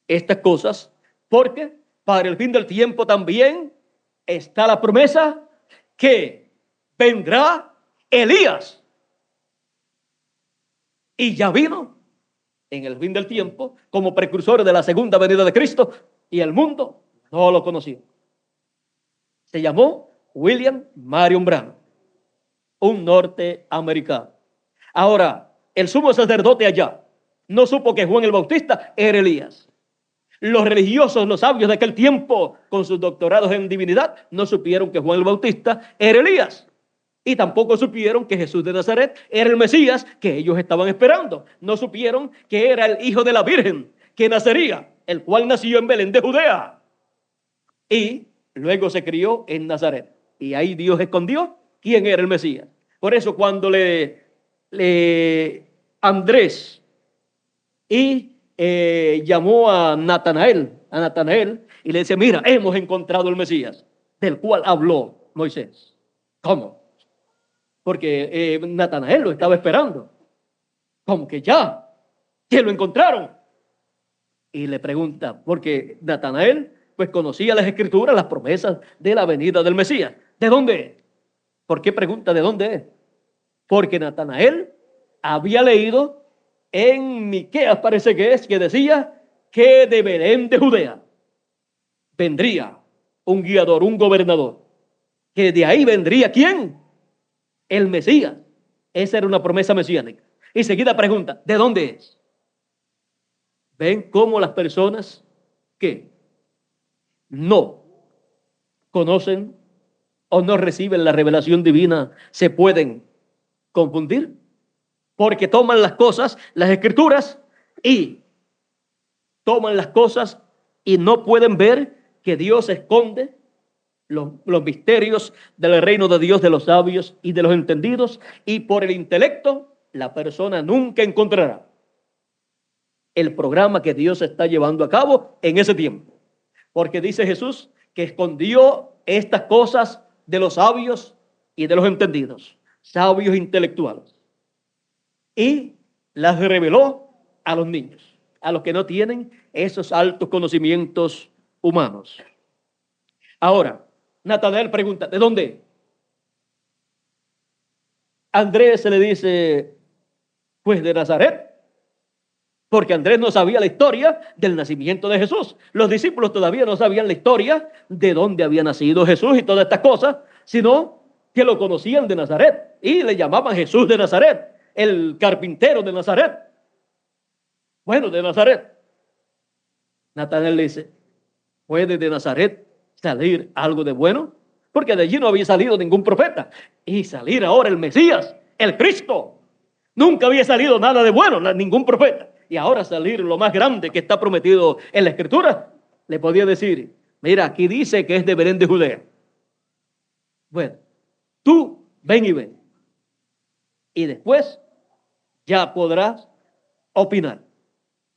estas cosas, porque para el fin del tiempo también está la promesa que vendrá Elías. Y ya vino en el fin del tiempo como precursor de la segunda venida de Cristo, y el mundo no lo conoció. Se llamó William Marion Branham, un norteamericano. Ahora, el sumo sacerdote allá no supo que Juan el Bautista era Elías. Los religiosos, los sabios de aquel tiempo, con sus doctorados en divinidad, no supieron que Juan el Bautista era Elías. Y tampoco supieron que Jesús de Nazaret era el Mesías que ellos estaban esperando. No supieron que era el hijo de la Virgen que nacería, el cual nació en Belén de Judea. Y luego se crió en Nazaret. Y ahí Dios escondió quién era el Mesías. Por eso cuando Andrés llamó a Natanael y le dice, mira, hemos encontrado el Mesías, del cual habló Moisés. ¿Cómo? Porque Natanael lo estaba esperando. ¿Cómo que ya? ¿Que lo encontraron? Y le pregunta, porque Natanael pues conocía las escrituras, las promesas de la venida del Mesías. ¿De dónde es? ¿Por qué pregunta de dónde es? Porque Natanael había leído en Miqueas, parece que es, que decía que de Belén de Judea vendría un guiador, un gobernador, que de ahí vendría ¿quién? El Mesías. Esa era una promesa mesiánica. Y seguida pregunta, ¿de dónde es? ¿Ven cómo las personas que no conocen o no reciben la revelación divina se pueden confundir? Porque toman las cosas, las escrituras, y toman las cosas y no pueden ver que Dios esconde los misterios del reino de Dios de los sabios y de los entendidos, y por el intelecto la persona nunca encontrará el programa que Dios está llevando a cabo en ese tiempo. Porque dice Jesús que escondió estas cosas de los sabios y de los entendidos, sabios intelectuales, y las reveló a los niños, a los que no tienen esos altos conocimientos humanos. Ahora, Natanael pregunta, ¿de dónde? Andrés se le dice, pues de Nazaret, porque Andrés no sabía la historia del nacimiento de Jesús. Los discípulos todavía no sabían la historia de dónde había nacido Jesús y todas estas cosas, sino que lo conocían de Nazaret y le llamaban Jesús de Nazaret, el carpintero de Nazaret. Bueno, de Nazaret. Natanael le dice, ¿puede de Nazaret salir algo de bueno? Porque de allí no había salido ningún profeta. Y salir ahora el Mesías, el Cristo. Nunca había salido nada de bueno, ningún profeta. Y ahora salir lo más grande que está prometido en la Escritura, le podía decir, mira, aquí dice que es de Belén de Judea. Bueno, tú ven y ven. Y después ya podrás opinar.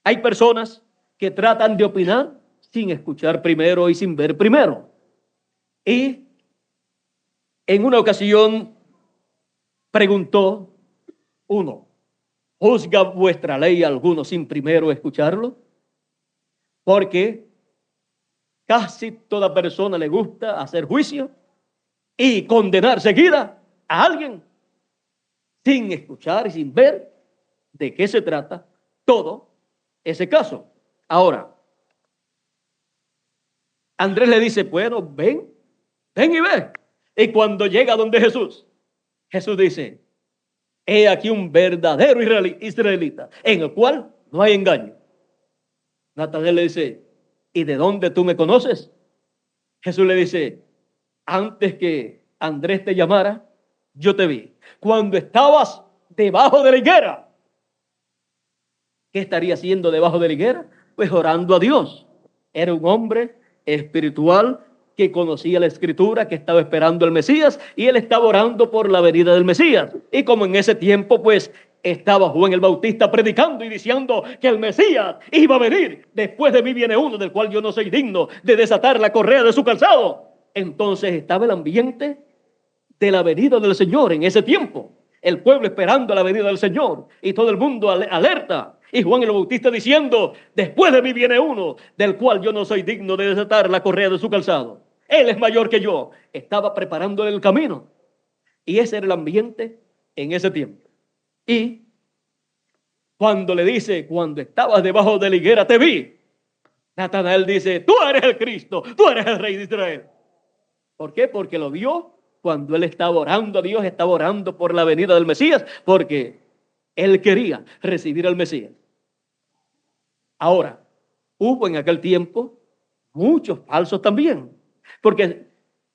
Hay personas que tratan de opinar sin escuchar primero y sin ver primero. Y en una ocasión preguntó uno, ¿juzga vuestra ley alguno sin primero escucharlo? Porque casi toda persona le gusta hacer juicio y condenar seguida a alguien sin escuchar y sin ver de qué se trata todo ese caso. Ahora, Andrés le dice, bueno, ven y ve. Y cuando llega donde Jesús, Jesús dice, he aquí un verdadero israelita, en el cual no hay engaño. Natanael le dice, ¿y de dónde tú me conoces? Jesús le dice, antes que Andrés te llamara, yo te vi. Cuando estabas debajo de la higuera. ¿Qué estaría haciendo debajo de la higuera? Pues orando a Dios. Era un hombre espiritual que conocía la Escritura, que estaba esperando al Mesías, y él estaba orando por la venida del Mesías. Y como en ese tiempo, pues, estaba Juan el Bautista predicando y diciendo que el Mesías iba a venir. Después de mí viene uno del cual yo no soy digno de desatar la correa de su calzado. Entonces estaba el ambiente de la venida del Señor en ese tiempo. El pueblo esperando la venida del Señor y todo el mundo alerta. Y Juan el Bautista diciendo: después de mí viene uno, del cual yo no soy digno de desatar la correa de su calzado. Él es mayor que yo. Estaba preparándole el camino. Y ese era el ambiente en ese tiempo. Y cuando le dice: cuando estabas debajo de la higuera te vi, Natanael dice: tú eres el Cristo, tú eres el Rey de Israel. ¿Por qué? Porque lo vio cuando él estaba orando a Dios, estaba orando por la venida del Mesías, porque él quería recibir al Mesías. Ahora, hubo en aquel tiempo muchos falsos también, porque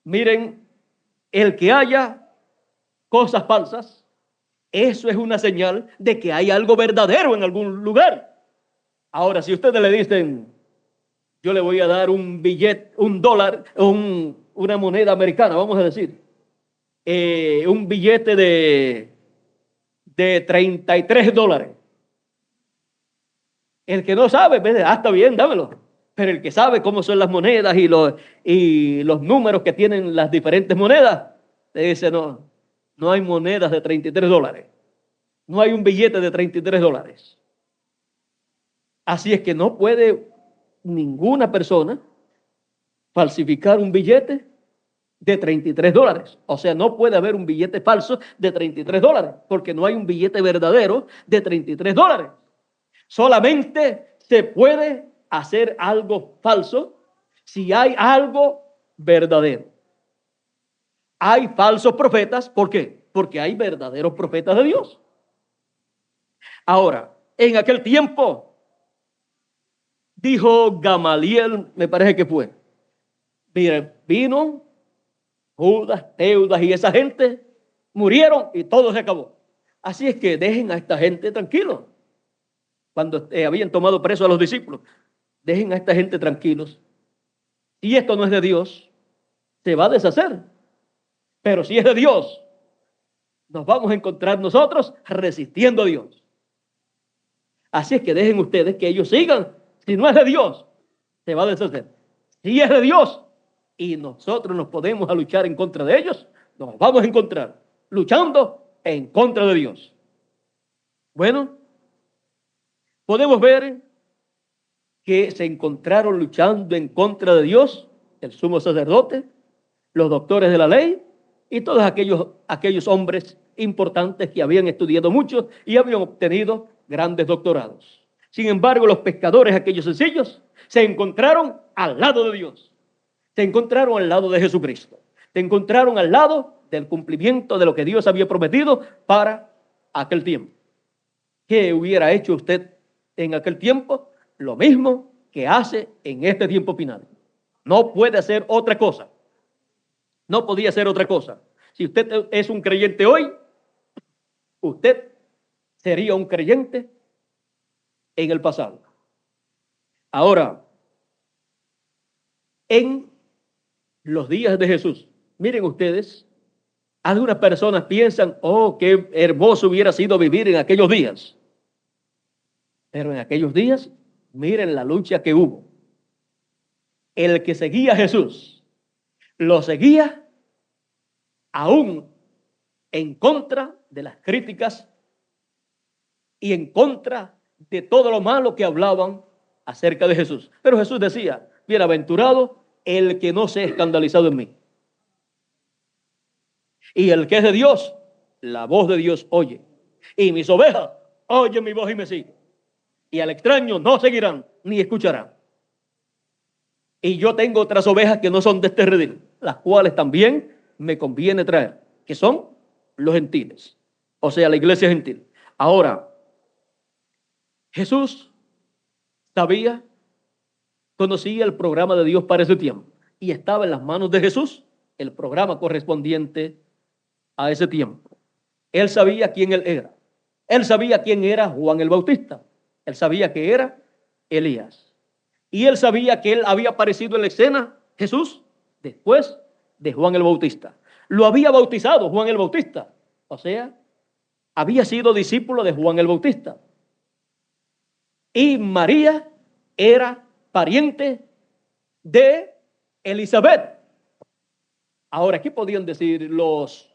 miren, el que haya cosas falsas, eso es una señal de que hay algo verdadero en algún lugar. Ahora, si ustedes le dicen: yo le voy a dar un billete, un dólar, una moneda americana, vamos a decir, un billete de 33 dólares. El que no sabe, está bien, dámelo. Pero el que sabe cómo son las monedas y los números que tienen las diferentes monedas, le dice: no, no hay monedas de 33 dólares. No hay un billete de 33 dólares. Así es que no puede ninguna persona falsificar un billete de 33 dólares. O sea, no puede haber un billete falso de 33 dólares, porque no hay un billete verdadero de 33 dólares. Solamente se puede hacer algo falso si hay algo verdadero. Hay falsos profetas, ¿por qué? Porque hay verdaderos profetas de Dios. Ahora, en aquel tiempo, dijo Gamaliel, me parece que fue: mire, vino Judas, Teudas y esa gente, murieron y todo se acabó. Así es que dejen a esta gente tranquilos. Cuando habían tomado preso a los discípulos, dejen a esta gente tranquilos. Si esto no es de Dios, se va a deshacer. Pero si es de Dios, nos vamos a encontrar nosotros resistiendo a Dios. Así es que dejen ustedes que ellos sigan. Si no es de Dios, se va a deshacer. Si es de Dios y nosotros nos podemos a luchar en contra de ellos, nos vamos a encontrar luchando en contra de Dios. Bueno, podemos ver que se encontraron luchando en contra de Dios el sumo sacerdote, los doctores de la ley y todos aquellos hombres importantes que habían estudiado mucho y habían obtenido grandes doctorados. Sin embargo, los pescadores, aquellos sencillos, se encontraron al lado de Dios. Se encontraron al lado de Jesucristo. Se encontraron al lado del cumplimiento de lo que Dios había prometido para aquel tiempo. ¿Qué hubiera hecho usted en aquel tiempo? Lo mismo que hace en este tiempo final. No puede hacer otra cosa. No podía hacer otra cosa. Si usted es un creyente hoy, usted sería un creyente en el pasado. Ahora, en los días de Jesús, miren ustedes, algunas personas piensan: oh, qué hermoso hubiera sido vivir en aquellos días. Pero en aquellos días, miren la lucha que hubo. El que seguía a Jesús, lo seguía aún en contra de las críticas y en contra de todo lo malo que hablaban acerca de Jesús. Pero Jesús decía: bienaventurado el que no se ha escandalizado en mí. Y el que es de Dios, la voz de Dios oye. Y mis ovejas oyen mi voz y me siguen. Y al extraño no seguirán ni escucharán. Y yo tengo otras ovejas que no son de este redil, las cuales también me conviene traer, que son los gentiles, o sea, la iglesia gentil. Ahora, Jesús sabía, conocía el programa de Dios para ese tiempo y estaba en las manos de Jesús el programa correspondiente a ese tiempo. Él sabía quién él era. Él sabía quién era Juan el Bautista. Él sabía que era Elías. Y él sabía que él había aparecido en la escena, Jesús, después de Juan el Bautista. Lo había bautizado Juan el Bautista. O sea, había sido discípulo de Juan el Bautista. Y María era pariente de Elizabeth. Ahora, ¿qué podían decir los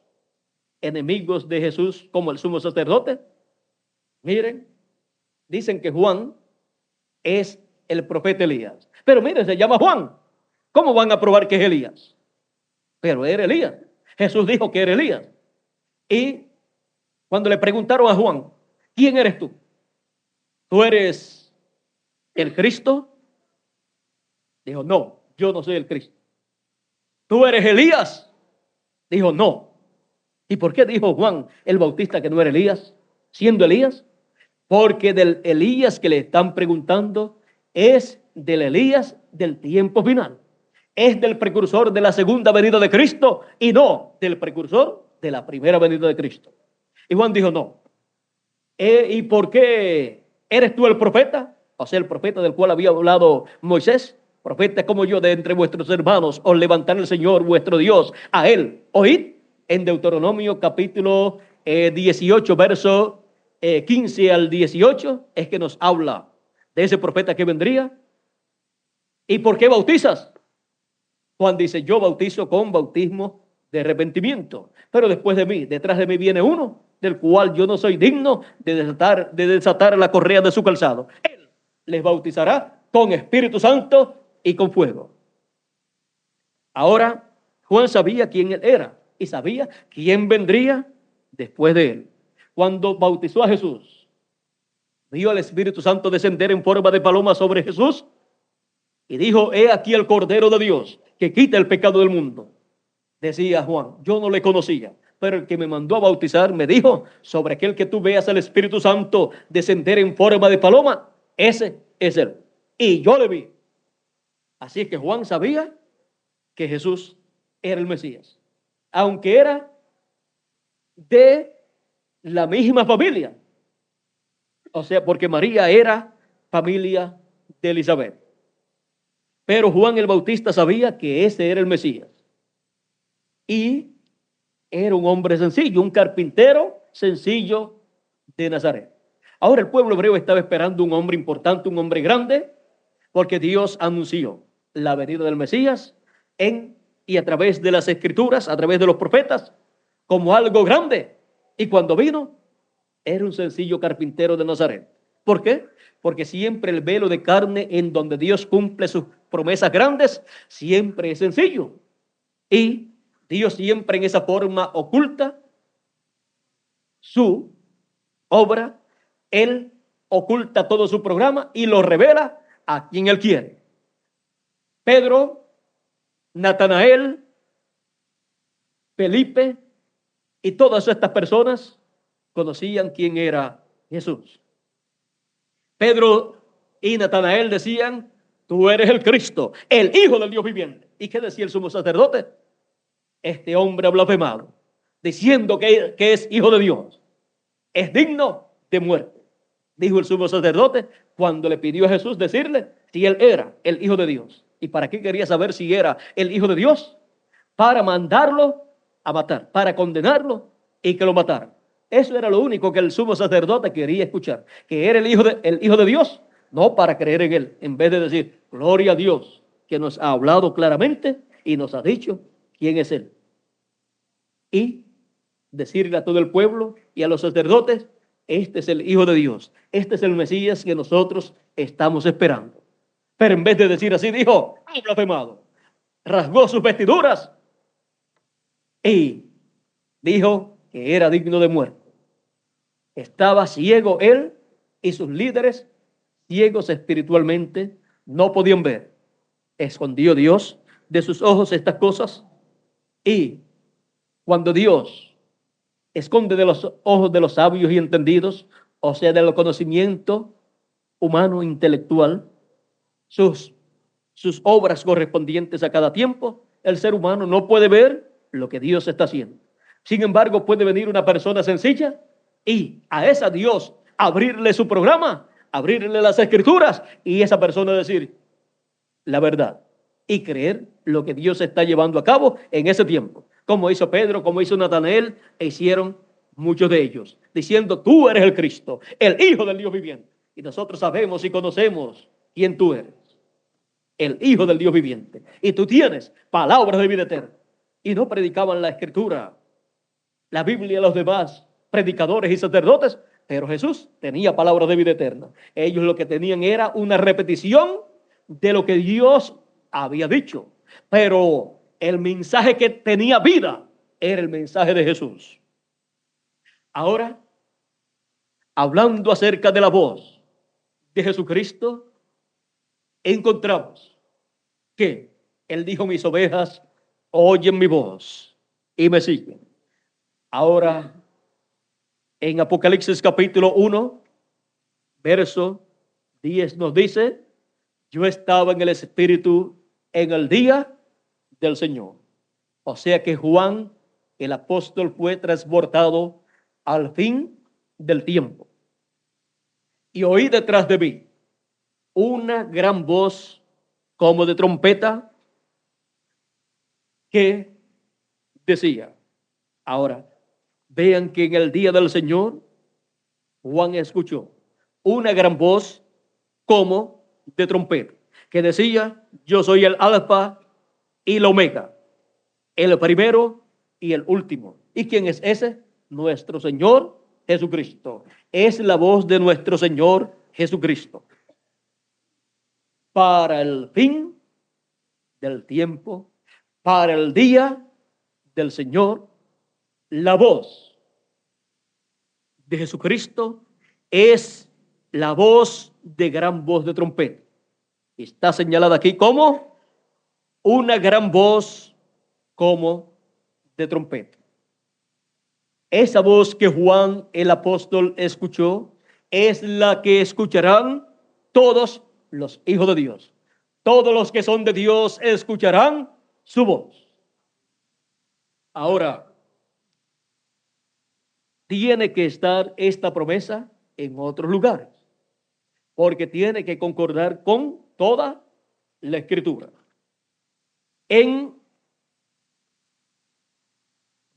enemigos de Jesús como el sumo sacerdote? Miren, Dicen que Juan es el profeta Elías. Pero mire, se llama Juan. ¿Cómo van a probar que es Elías? Pero era Elías. Jesús dijo que era Elías. Y cuando le preguntaron a Juan, ¿quién eres tú? ¿Tú eres el Cristo? Dijo, no, yo no soy el Cristo. ¿Tú eres Elías? Dijo, no. ¿Y por qué dijo Juan el Bautista que no era Elías, siendo Elías? Porque del Elías que le están preguntando es del Elías del tiempo final. Es del precursor de la segunda venida de Cristo y no del precursor de la primera venida de Cristo. Y Juan dijo, no. ¿Y por qué eres tú el profeta? O sea, el profeta del cual había hablado Moisés. Profeta como yo de entre vuestros hermanos, os levantará el Señor vuestro Dios. A él, oíd, en Deuteronomio capítulo 18, verso 15 al 18, es que nos habla de ese profeta que vendría. ¿Y por qué bautizas? Juan dice, yo bautizo con bautismo de arrepentimiento, pero después de mí, detrás de mí viene uno, del cual yo no soy digno de desatar la correa de su calzado. Él les bautizará con Espíritu Santo y con fuego. Ahora, Juan sabía quién él era y sabía quién vendría después de él. Cuando bautizó a Jesús, vio al Espíritu Santo descender en forma de paloma sobre Jesús y dijo, he aquí el Cordero de Dios que quita el pecado del mundo. Decía Juan, yo no le conocía, pero el que me mandó a bautizar me dijo, sobre aquel que tú veas al Espíritu Santo descender en forma de paloma, ese es él. Y yo le vi. Así es que Juan sabía que Jesús era el Mesías, aunque era de la misma familia. O sea, porque María era familia de Elizabeth. Pero Juan el Bautista sabía que ese era el Mesías. Y era un hombre sencillo, un carpintero sencillo de Nazaret. Ahora el pueblo hebreo estaba esperando un hombre importante, un hombre grande, porque Dios anunció la venida del Mesías y a través de las Escrituras, a través de los profetas, como algo grande. Y cuando vino, era un sencillo carpintero de Nazaret. ¿Por qué? Porque siempre el velo de carne en donde Dios cumple sus promesas grandes, siempre es sencillo. Y Dios siempre en esa forma oculta su obra. Él oculta todo su programa y lo revela a quien Él quiere. Pedro, Natanael, Felipe y todas estas personas conocían quién era Jesús. Pedro y Natanael decían, tú eres el Cristo, el Hijo del Dios viviente. ¿Y qué decía el sumo sacerdote? Este hombre blasfemado, diciendo que es hijo de Dios, es digno de muerte. Dijo el sumo sacerdote cuando le pidió a Jesús decirle si él era el Hijo de Dios. ¿Y para qué quería saber si era el Hijo de Dios? Para mandarlo a matar, para condenarlo y que lo mataran. Eso era lo único que el sumo sacerdote quería escuchar, que era el Hijo de Dios, no para creer en él, en vez de decir, gloria a Dios, que nos ha hablado claramente y nos ha dicho quién es él. Y decirle a todo el pueblo y a los sacerdotes, este es el Hijo de Dios, este es el Mesías que nosotros estamos esperando. Pero en vez de decir así, dijo, blasfemado, rasgó sus vestiduras y dijo que era digno de muerte. Estaba ciego él y sus líderes, ciegos espiritualmente, no podían ver. Escondió Dios de sus ojos estas cosas, y cuando Dios esconde de los ojos de los sabios y entendidos, o sea, del conocimiento humano intelectual, sus obras correspondientes a cada tiempo, el ser humano no puede ver lo que Dios está haciendo. Sin embargo, puede venir una persona sencilla y a esa Dios abrirle su programa, abrirle las Escrituras y esa persona decir la verdad y creer lo que Dios está llevando a cabo en ese tiempo, como hizo Pedro, como hizo Natanael, e hicieron muchos de ellos, diciendo, tú eres el Cristo, el Hijo del Dios viviente. Y nosotros sabemos y conocemos quién tú eres, el Hijo del Dios viviente, y tú tienes palabras de vida eterna. Y no predicaban la Escritura, la Biblia, a los demás predicadores y sacerdotes, Pero Jesús tenía palabra de vida eterna. Ellos lo que tenían era una repetición de lo que Dios había dicho. Pero el mensaje que tenía vida era el mensaje de Jesús. Ahora, hablando acerca de la voz de Jesucristo, encontramos que Él dijo: mis ovejas oyen mi voz y me siguen. Ahora, en Apocalipsis capítulo 1, verso 10 nos dice: yo estaba en el Espíritu en el día del Señor. O sea que Juan, el apóstol, fue transportado al fin del tiempo. Y oí detrás de mí una gran voz como de trompeta que decía. Ahora, vean que en el día del Señor, Juan escuchó una gran voz como de trompeta que decía: yo soy el alfa y el omega, el primero y el último. ¿Y quién es ese? Nuestro Señor Jesucristo. Es la voz de nuestro Señor Jesucristo. Para el fin del tiempo, para el día del Señor, la voz de Jesucristo es la voz de gran voz de trompeta. Está señalada aquí como una gran voz como de trompeta. Esa voz que Juan el apóstol escuchó es la que escucharán todos los hijos de Dios. Todos los que son de Dios escucharán su voz. Ahora, tiene que estar esta promesa en otros lugares, porque tiene que concordar con toda la Escritura.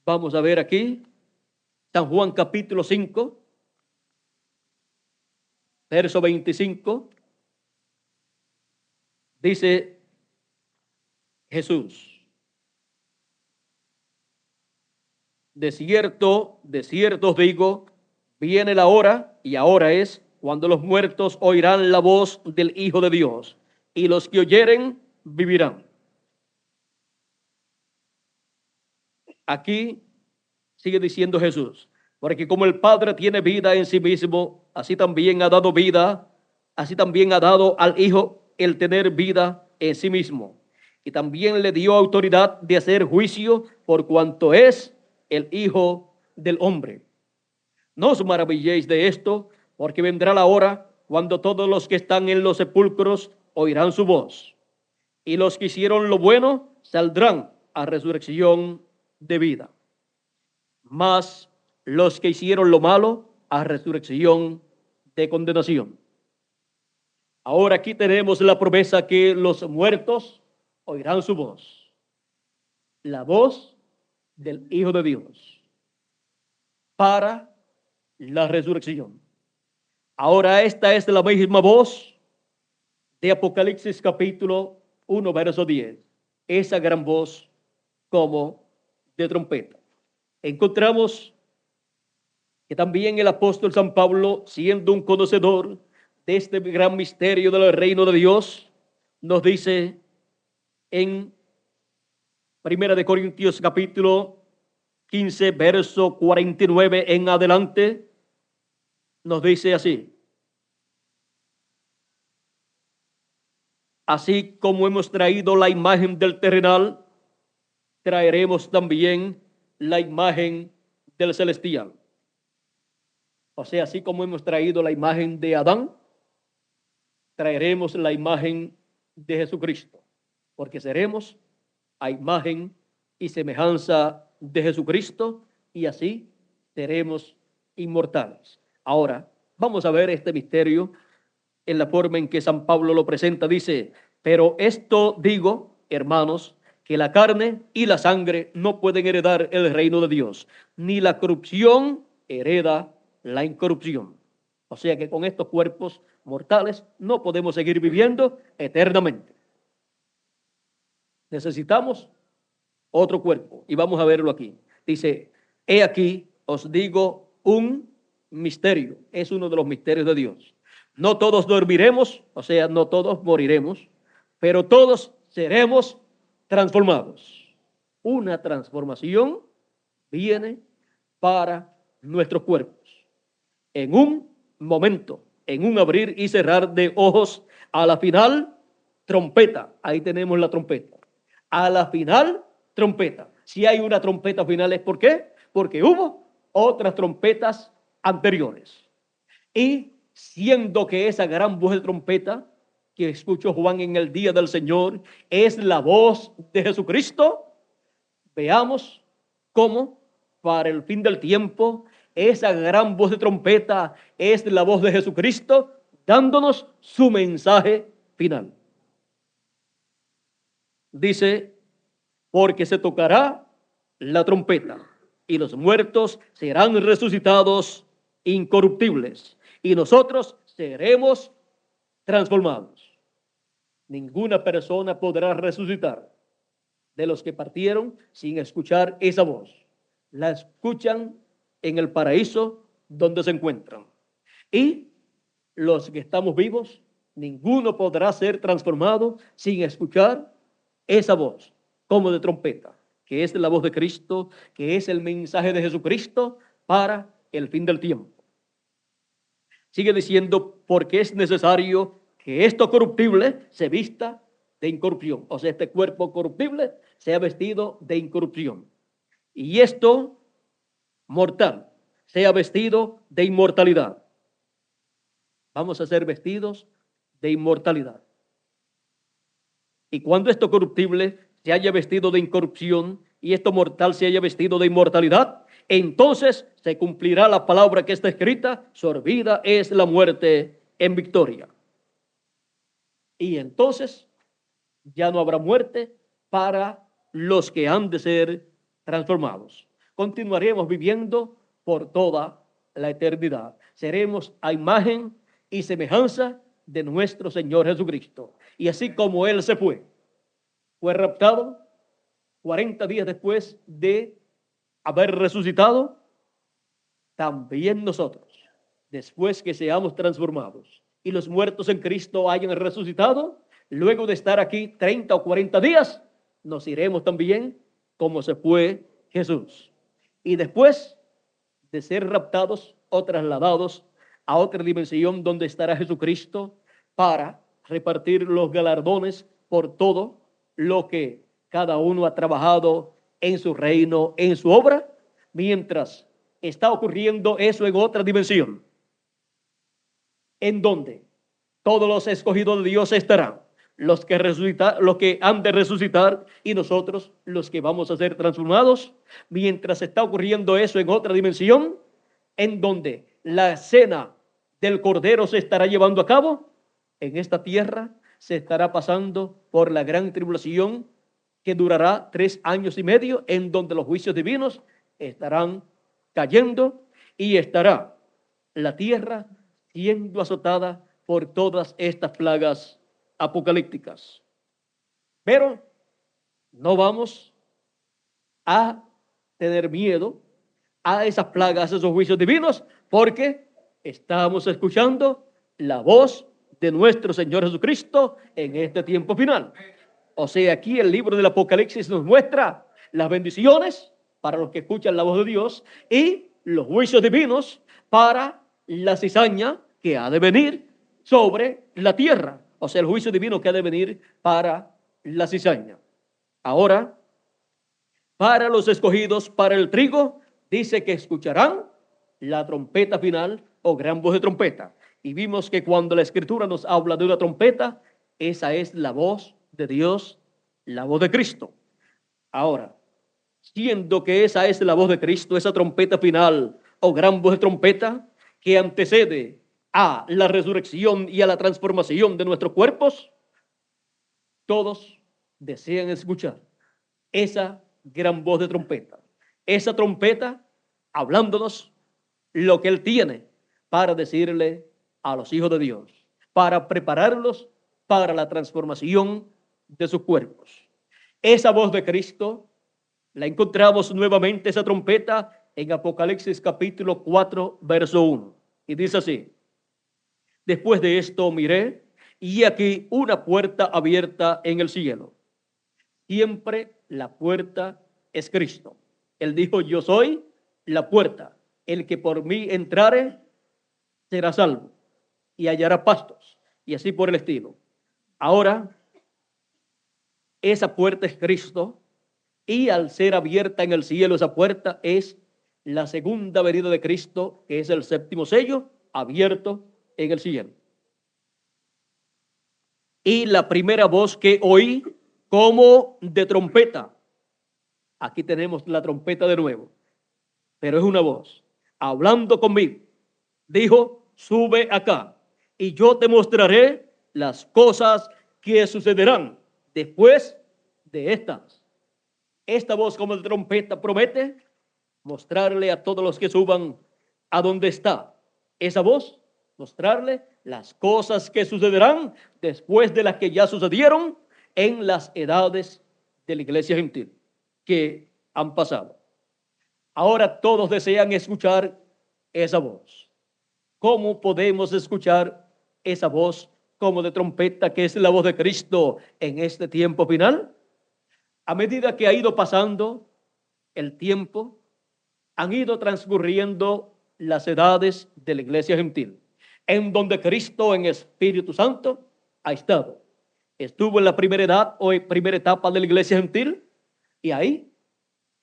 Vamos a ver aquí, San Juan capítulo 5, verso 25, dice Jesús: de cierto os digo, viene la hora, y ahora es, cuando los muertos oirán la voz del Hijo de Dios, y los que oyeren vivirán. Aquí sigue diciendo Jesús: porque como el Padre tiene vida en sí mismo, así también ha dado al Hijo el tener vida en sí mismo. Y también le dio autoridad de hacer juicio por cuanto es el Hijo del Hombre. No os maravilléis de esto, porque vendrá la hora cuando todos los que están en los sepulcros oirán su voz, y los que hicieron lo bueno saldrán a resurrección de vida, mas los que hicieron lo malo a resurrección de condenación. Ahora aquí tenemos la promesa que los muertos oirán su voz, la voz del Hijo de Dios, para la resurrección. Ahora esta es la misma voz de Apocalipsis capítulo 1, verso 10. Esa gran voz como de trompeta. Encontramos que también el apóstol San Pablo, siendo un conocedor de este gran misterio del reino de Dios, nos dice en 1 Corintios capítulo 15, verso 49 en adelante, nos dice así: así como hemos traído la imagen del terrenal, traeremos también la imagen del celestial. O sea, así como hemos traído la imagen de Adán, traeremos la imagen de Jesucristo, porque seremos a imagen y semejanza de Jesucristo, y así seremos inmortales. Ahora, vamos a ver este misterio en la forma en que San Pablo lo presenta. Dice: pero esto digo, hermanos, que la carne y la sangre no pueden heredar el reino de Dios, ni la corrupción hereda la incorrupción. O sea que con estos cuerpos mortales no podemos seguir viviendo eternamente. Necesitamos otro cuerpo, y vamos a verlo aquí. Dice: he aquí os digo un misterio, es uno de los misterios de Dios. No todos dormiremos, o sea, no todos moriremos, pero todos seremos transformados. Una transformación viene para nuestros cuerpos. En un momento, en un abrir y cerrar de ojos, a la final, trompeta. Ahí tenemos la trompeta. A la final, trompeta. Si hay una trompeta final, ¿es por qué? Porque hubo otras trompetas anteriores. Y siendo que esa gran voz de trompeta que escuchó Juan en el día del Señor es la voz de Jesucristo, veamos cómo para el fin del tiempo esa gran voz de trompeta es la voz de Jesucristo dándonos su mensaje final. Dice, porque se tocará la trompeta y los muertos serán resucitados incorruptibles y nosotros seremos transformados. Ninguna persona podrá resucitar de los que partieron sin escuchar esa voz. La escuchan en el paraíso donde se encuentran. Y los que estamos vivos, ninguno podrá ser transformado sin escuchar esa voz como de trompeta, que es la voz de Cristo, que es el mensaje de Jesucristo para el fin del tiempo. Sigue diciendo, porque es necesario que esto corruptible se vista de incorrupción. O sea, este cuerpo corruptible sea vestido de incorrupción. Y esto mortal sea vestido de inmortalidad. Vamos a ser vestidos de inmortalidad. Y cuando esto corruptible se haya vestido de incorrupción y esto mortal se haya vestido de inmortalidad, entonces se cumplirá la palabra que está escrita, sorbida es la muerte en victoria. Y entonces ya no habrá muerte para los que han de ser transformados. Continuaremos viviendo por toda la eternidad. Seremos a imagen y semejanza de nuestro Señor Jesucristo. Y así como Él se fue raptado 40 días después de haber resucitado, también nosotros, después que seamos transformados y los muertos en Cristo hayan resucitado, luego de estar aquí 30 o 40 días, nos iremos también como se fue Jesús. Y después de ser raptados o trasladados a otra dimensión donde estará Jesucristo para repartir los galardones por todo lo que cada uno ha trabajado en su reino, en su obra, mientras está ocurriendo eso en otra dimensión, en donde todos los escogidos de Dios estarán, los que han de resucitar y nosotros los que vamos a ser transformados, mientras está ocurriendo eso en otra dimensión, en donde la cena del Cordero se estará llevando a cabo, en esta tierra se estará pasando por la gran tribulación que durará 3 años y medio, en donde los juicios divinos estarán cayendo y estará la tierra siendo azotada por todas estas plagas apocalípticas. Pero no vamos a tener miedo a esas plagas, a esos juicios divinos, porque estamos escuchando la voz de nuestro Señor Jesucristo en este tiempo final. O sea, aquí el libro del Apocalipsis nos muestra las bendiciones para los que escuchan la voz de Dios y los juicios divinos para la cizaña que ha de venir sobre la tierra. O sea, el juicio divino que ha de venir para la cizaña. Ahora, para los escogidos, para el trigo, dice que escucharán la trompeta final o gran voz de trompeta. Y vimos que cuando la Escritura nos habla de una trompeta, esa es la voz de Dios, la voz de Cristo. Ahora, siendo que esa es la voz de Cristo, esa trompeta final o gran voz de trompeta que antecede a la resurrección y a la transformación de nuestros cuerpos, todos desean escuchar esa gran voz de trompeta. Esa trompeta hablándonos lo que Él tiene para decirle a los hijos de Dios, para prepararlos para la transformación de sus cuerpos. Esa voz de Cristo la encontramos nuevamente, esa trompeta, en Apocalipsis capítulo 4, verso 1. Y dice así: después de esto miré, y aquí una puerta abierta en el cielo. Siempre la puerta es Cristo. Él dijo: yo soy la puerta. El que por mí entrare será salvo y hallará pastos, y así por el estilo. Ahora, esa puerta es Cristo, y al ser abierta en el cielo, esa puerta es la segunda venida de Cristo, que es el séptimo sello abierto en el cielo. Y la primera voz que oí como de trompeta. Aquí tenemos la trompeta de nuevo, pero es una voz hablando conmigo. Dijo: sube acá y yo te mostraré las cosas que sucederán después de estas. Esta voz como de trompeta promete mostrarle a todos los que suban a donde está esa voz, mostrarle las cosas que sucederán después de las que ya sucedieron en las edades de la iglesia gentil que han pasado. Ahora todos desean escuchar esa voz. ¿Cómo podemos escuchar esa voz como de trompeta, que es la voz de Cristo en este tiempo final? A medida que ha ido pasando el tiempo, han ido transcurriendo las edades de la iglesia gentil, en donde Cristo en Espíritu Santo ha estado. Estuvo en la primera edad o primera etapa de la iglesia gentil, y ahí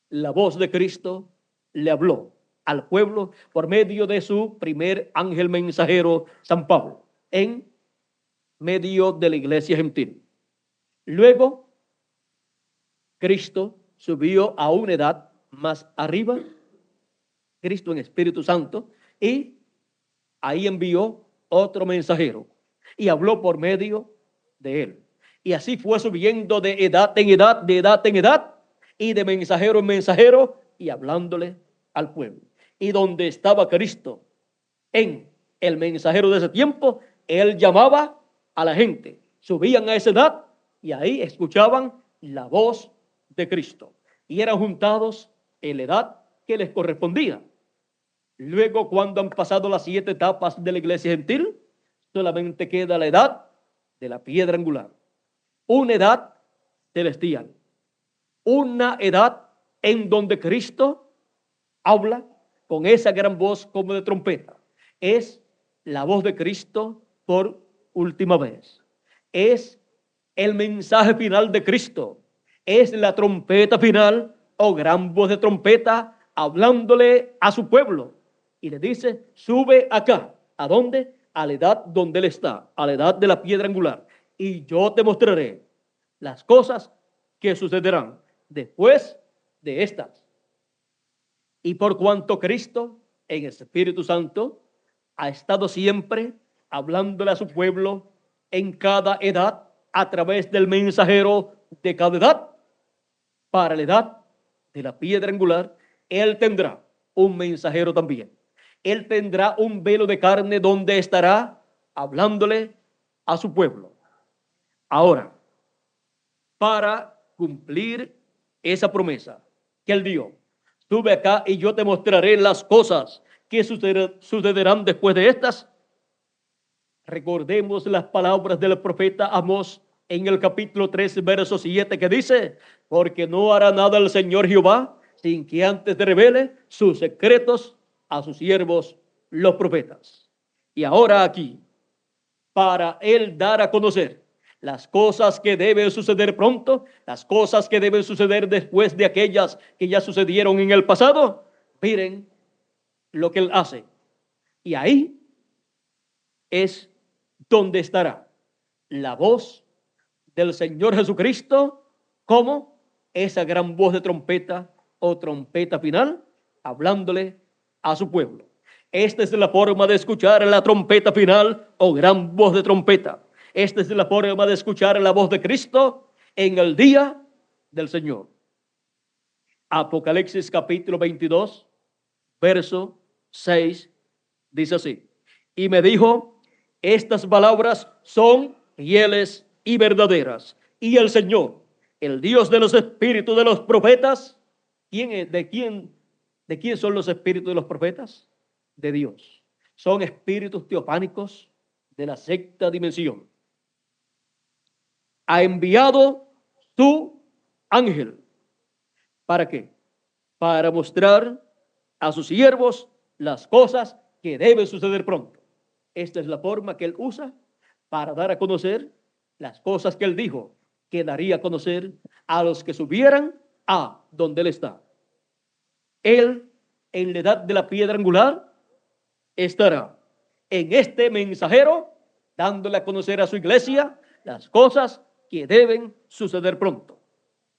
la voz de Cristo le habló al pueblo por medio de su primer ángel mensajero, San Pablo, en medio de la iglesia gentil. Luego, Cristo subió a una edad más arriba, Cristo en Espíritu Santo, y ahí envió otro mensajero y habló por medio de él. Y así fue subiendo de edad en edad, de edad en edad, y de mensajero en mensajero, y hablándole al pueblo. Y donde estaba Cristo en el mensajero de ese tiempo, él llamaba a la gente, subían a esa edad y ahí escuchaban la voz de Cristo y eran juntados en la edad que les correspondía. Luego, cuando han pasado las 7 etapas de la iglesia gentil, solamente queda la edad de la piedra angular, una edad celestial, una edad en donde Cristo habla con esa gran voz como de trompeta. Es la voz de Cristo por última vez. Es el mensaje final de Cristo. Es la trompeta final o gran voz de trompeta hablándole a su pueblo. Y le dice: sube acá. ¿A dónde? A la edad donde él está, a la edad de la piedra angular. Y yo te mostraré las cosas que sucederán después de estas. Y por cuanto Cristo en el Espíritu Santo ha estado siempre hablándole a su pueblo en cada edad a través del mensajero de cada edad, para la edad de la piedra angular, él tendrá un mensajero también. Él tendrá un velo de carne donde estará hablándole a su pueblo. Ahora, para cumplir esa promesa que él dio, sube acá y yo te mostraré las cosas que sucederán después de estas. Recordemos las palabras del profeta Amós en el capítulo 3, verso 7, que dice: porque no hará nada el Señor Jehová sin que antes de revele sus secretos a sus siervos los profetas. Y ahora aquí, para él dar a conocer las cosas que deben suceder pronto, las cosas que deben suceder después de aquellas que ya sucedieron en el pasado, miren lo que él hace. Y ahí es donde estará la voz del Señor Jesucristo como esa gran voz de trompeta o trompeta final, hablándole a su pueblo. Esta es la forma de escuchar la trompeta final o gran voz de trompeta. Esta es la forma de escuchar la voz de Cristo en el día del Señor. Apocalipsis capítulo 22, verso 6, dice así: y me dijo: estas palabras son fieles y verdaderas. Y el Señor, el Dios de los espíritus de los profetas, ¿quién es? ¿De quién ¿De quién son los espíritus de los profetas? De Dios. Son espíritus teofánicos de la sexta dimensión. Ha enviado su ángel. ¿Para qué? Para mostrar a sus siervos las cosas que deben suceder pronto. Esta es la forma que él usa para dar a conocer las cosas que él dijo que daría a conocer a los que subieran a donde él está. Él, en la edad de la piedra angular, estará en este mensajero, dándole a conocer a su iglesia las cosas que deben suceder pronto.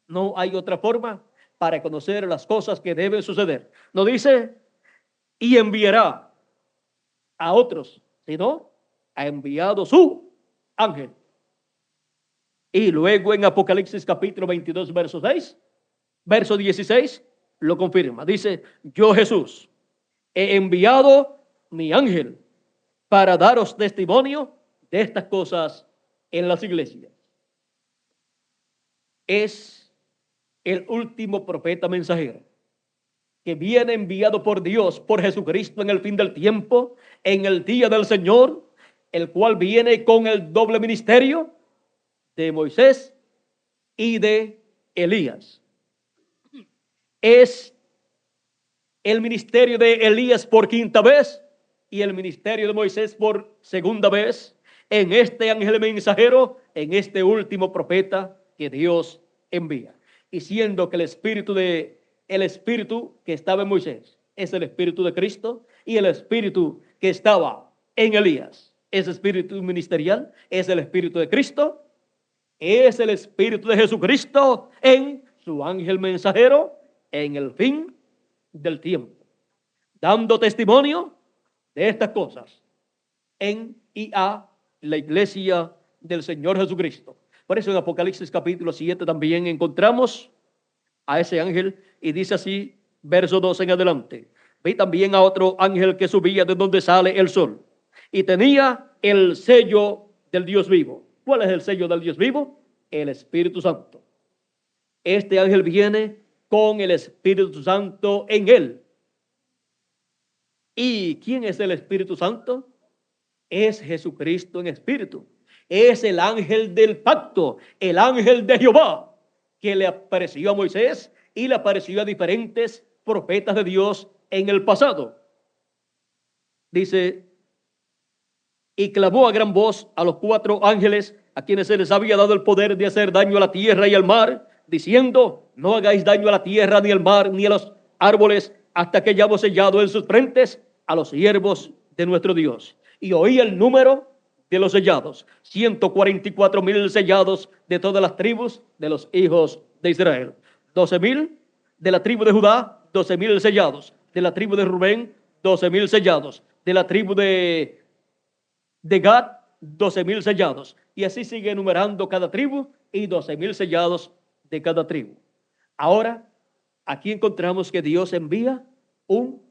No hay otra forma para conocer las cosas que deben suceder. No dice, y enviará a otros, sino ha enviado su ángel. Y luego en Apocalipsis capítulo 22, verso 6, verso 16, lo confirma. Dice, yo Jesús he enviado mi ángel para daros testimonio de estas cosas en las iglesias. Es el último profeta mensajero que viene enviado por Dios, por Jesucristo en el fin del tiempo, en el día del Señor, el cual viene con el doble ministerio de Moisés y de Elías. Es el ministerio de Elías por quinta vez y el ministerio de Moisés por segunda vez en este ángel mensajero, en este último profeta que Dios envía. Y siendo que el espíritu que estaba en Moisés es el espíritu de Cristo, y el espíritu que estaba en Elías, ese espíritu ministerial, es el espíritu de Cristo, es el espíritu de Jesucristo en su ángel mensajero en el fin del tiempo, dando testimonio de estas cosas en y a la iglesia del Señor Jesucristo. Por eso en Apocalipsis capítulo 7 también encontramos a ese ángel y dice así, verso 2 en adelante. Vi también a otro ángel que subía de donde sale el sol y tenía el sello del Dios vivo. ¿Cuál es el sello del Dios vivo? El Espíritu Santo. Este ángel viene con el Espíritu Santo en él. ¿Y quién es el Espíritu Santo? Es Jesucristo en espíritu. Es el ángel del pacto, el ángel de Jehová, que le apareció a Moisés y le apareció a diferentes profetas de Dios en el pasado. Dice, y clamó a gran voz a los 4 ángeles a quienes se les había dado el poder de hacer daño a la tierra y al mar, diciendo, no hagáis daño a la tierra, ni al mar, ni a los árboles, hasta que hayamos sellado en sus frentes a los siervos de nuestro Dios. Y oí el número de los sellados, 144,000 sellados de todas las tribus de los hijos de Israel. 12,000 de la tribu de Judá, 12,000 sellados. De la tribu de Rubén, 12,000 sellados. De la tribu de Gad, 12,000 sellados. Y así sigue enumerando cada tribu y 12,000 sellados de cada tribu. Ahora, aquí encontramos que Dios envía un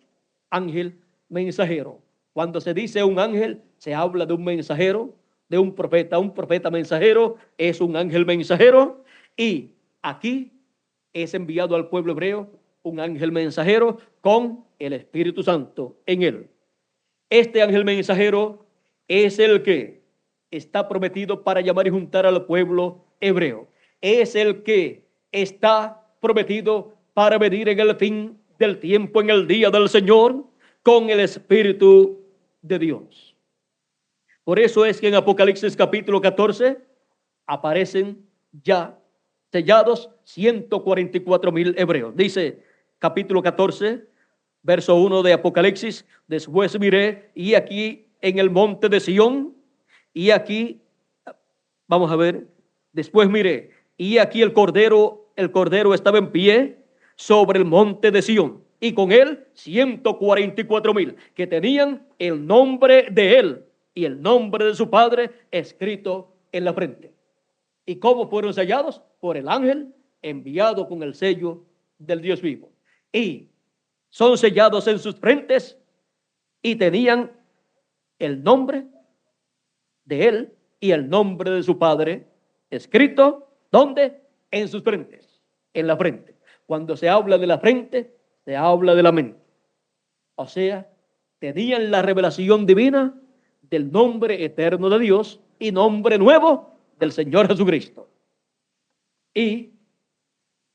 ángel mensajero. Cuando se dice un ángel, se habla de un mensajero, de un profeta mensajero, es un ángel mensajero. Y aquí es enviado al pueblo hebreo un ángel mensajero con el Espíritu Santo en él. Este ángel mensajero es el que está prometido para llamar y juntar al pueblo hebreo. Es el que está prometido para venir en el fin del tiempo, en el día del Señor, con el Espíritu de Dios. Por eso es que en Apocalipsis capítulo 14 aparecen ya sellados 144,000 hebreos. Dice capítulo 14, verso 1 de Apocalipsis, después miré y aquí en el monte de Sión, y aquí, vamos a ver, después miré y aquí el cordero estaba en pie sobre el monte de Sión, y con él 144,000 que tenían el nombre de él y el nombre de su padre escrito en la frente. ¿Y cómo fueron sellados? Por el ángel enviado con el sello del Dios vivo. Y son sellados en sus frentes y tenían el nombre de él y el nombre de su padre escrito, ¿dónde? En sus frentes, en la frente. Cuando se habla de la frente, se habla de la mente. O sea, tenían la revelación divina del nombre eterno de Dios y nombre nuevo del Señor Jesucristo. Y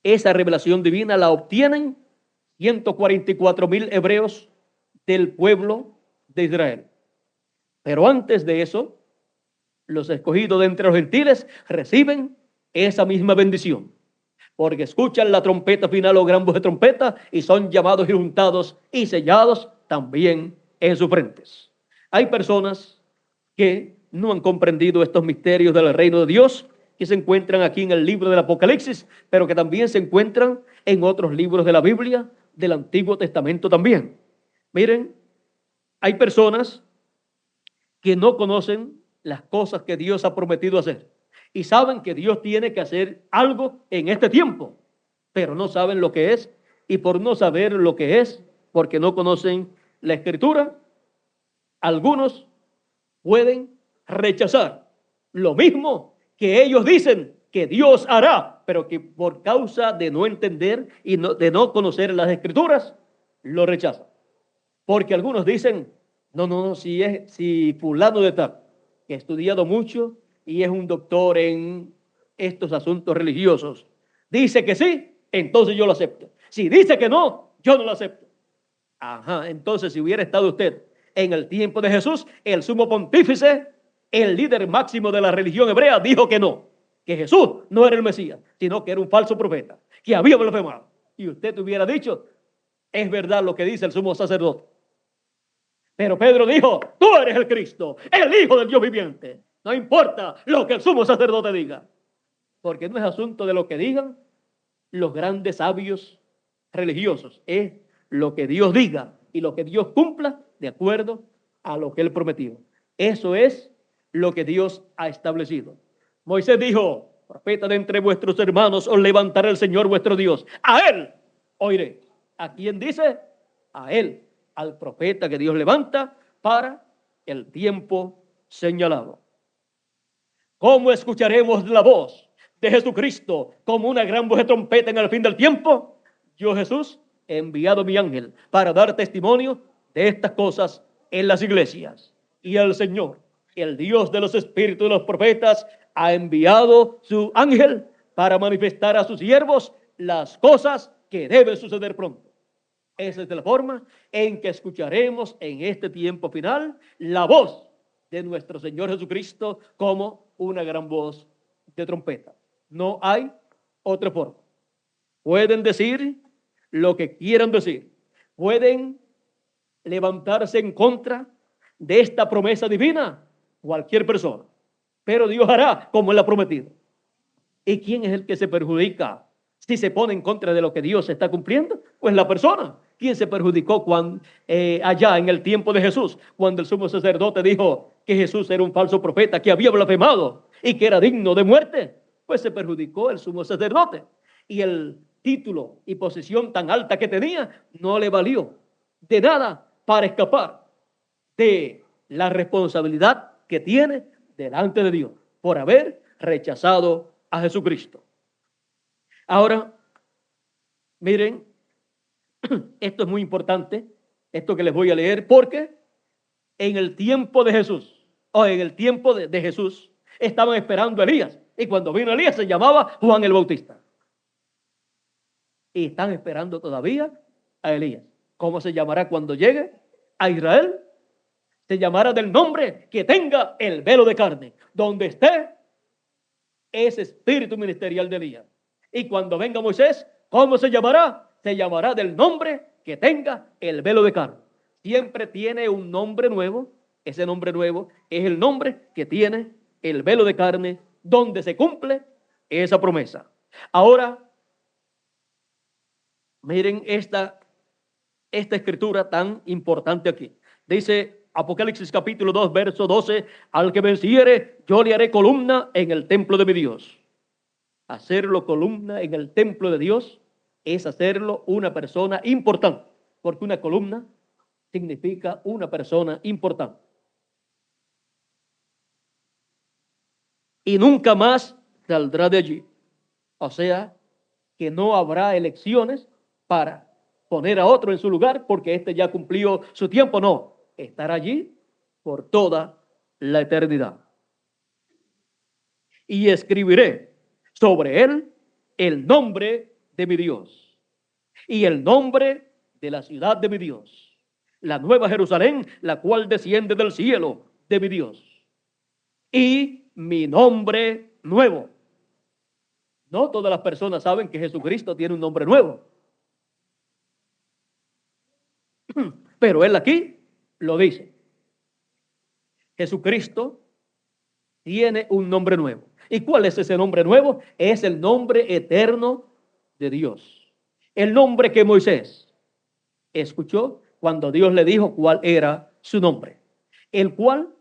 esa revelación divina la obtienen 144,000 hebreos del pueblo de Israel. Pero antes de eso, los escogidos de entre los gentiles reciben esa misma bendición, porque escuchan la trompeta final o gran voz de trompeta y son llamados y juntados y sellados también en sus frentes. Hay personas que no han comprendido estos misterios del reino de Dios, que se encuentran aquí en el libro del Apocalipsis, pero que también se encuentran en otros libros de la Biblia, del Antiguo Testamento también. Miren, hay personas que no conocen las cosas que Dios ha prometido hacer y saben que Dios tiene que hacer algo en este tiempo, pero no saben lo que es, y por no saber lo que es, porque no conocen la Escritura, algunos pueden rechazar lo mismo que ellos dicen que Dios hará, pero que por causa de no entender y de no conocer las Escrituras, lo rechazan. Porque algunos dicen, no, si fulano de tal, que ha estudiado mucho y es un doctor en estos asuntos religiosos, dice que sí, entonces yo lo acepto. Si dice que no, yo no lo acepto. Ajá, entonces si hubiera estado usted en el tiempo de Jesús, el sumo pontífice, el líder máximo de la religión hebrea, dijo que no, que Jesús no era el Mesías, sino que era un falso profeta, que había blasfemado. Y usted hubiera dicho, es verdad lo que dice el sumo sacerdote. Pero Pedro dijo, tú eres el Cristo, el Hijo del Dios viviente. No importa lo que el sumo sacerdote diga, porque no es asunto de lo que digan los grandes sabios religiosos, es lo que Dios diga y lo que Dios cumpla de acuerdo a lo que Él prometió. Eso es lo que Dios ha establecido. Moisés dijo, profeta de entre vuestros hermanos os levantará el Señor vuestro Dios. A Él oiré. ¿A quién dice? A Él, al profeta que Dios levanta para el tiempo señalado. ¿Cómo escucharemos la voz de Jesucristo como una gran voz de trompeta en el fin del tiempo? Yo, Jesús, he enviado mi ángel para dar testimonio de estas cosas en las iglesias. Y el Señor, el Dios de los espíritus de los profetas, ha enviado su ángel para manifestar a sus siervos las cosas que deben suceder pronto. Esa es la forma en que escucharemos en este tiempo final la voz de nuestro Señor Jesucristo como una gran voz de trompeta. No hay otra forma. Pueden decir lo que quieran decir. Pueden levantarse en contra de esta promesa divina cualquier persona. Pero Dios hará como Él ha prometido. ¿Y quién es el que se perjudica si se pone en contra de lo que Dios está cumpliendo? Pues la persona. ¿Quién se perjudicó allá en el tiempo de Jesús, cuando el sumo sacerdote dijo que Jesús era un falso profeta, que había blasfemado y que era digno de muerte? Pues se perjudicó el sumo sacerdote. Y el título y posición tan alta que tenía no le valió de nada para escapar de la responsabilidad que tiene delante de Dios por haber rechazado a Jesucristo. Ahora, miren, esto es muy importante, esto que les voy a leer, porque en el tiempo de Jesús, o en el tiempo de Jesús, estaban esperando a Elías. Y cuando vino Elías se llamaba Juan el Bautista. Y están esperando todavía a Elías. ¿Cómo se llamará cuando llegue a Israel? Se llamará del nombre que tenga el velo de carne. Donde esté ese espíritu ministerial de Elías. Y cuando venga Moisés, ¿cómo se llamará? Se llamará del nombre que tenga el velo de carne. Siempre tiene un nombre nuevo. Ese nombre nuevo es el nombre que tiene el velo de carne, donde se cumple esa promesa. Ahora, miren esta escritura tan importante aquí. Dice Apocalipsis capítulo 2, verso 12, al que venciere, yo le haré columna en el templo de mi Dios. Hacerlo columna en el templo de Dios es hacerlo una persona importante, porque una columna significa una persona importante. Y nunca más saldrá de allí. O sea, que no habrá elecciones para poner a otro en su lugar porque éste ya cumplió su tiempo. No, estar allí por toda la eternidad. Y escribiré sobre él el nombre de mi Dios y el nombre de la ciudad de mi Dios, la nueva Jerusalén, la cual desciende del cielo de mi Dios, y mi nombre nuevo. No todas las personas saben que Jesucristo tiene un nombre nuevo, pero él aquí lo dice. Jesucristo tiene un nombre nuevo. ¿Y cuál es ese nombre nuevo? Es el nombre eterno de Dios. El nombre que Moisés escuchó cuando Dios le dijo cuál era su nombre, el cual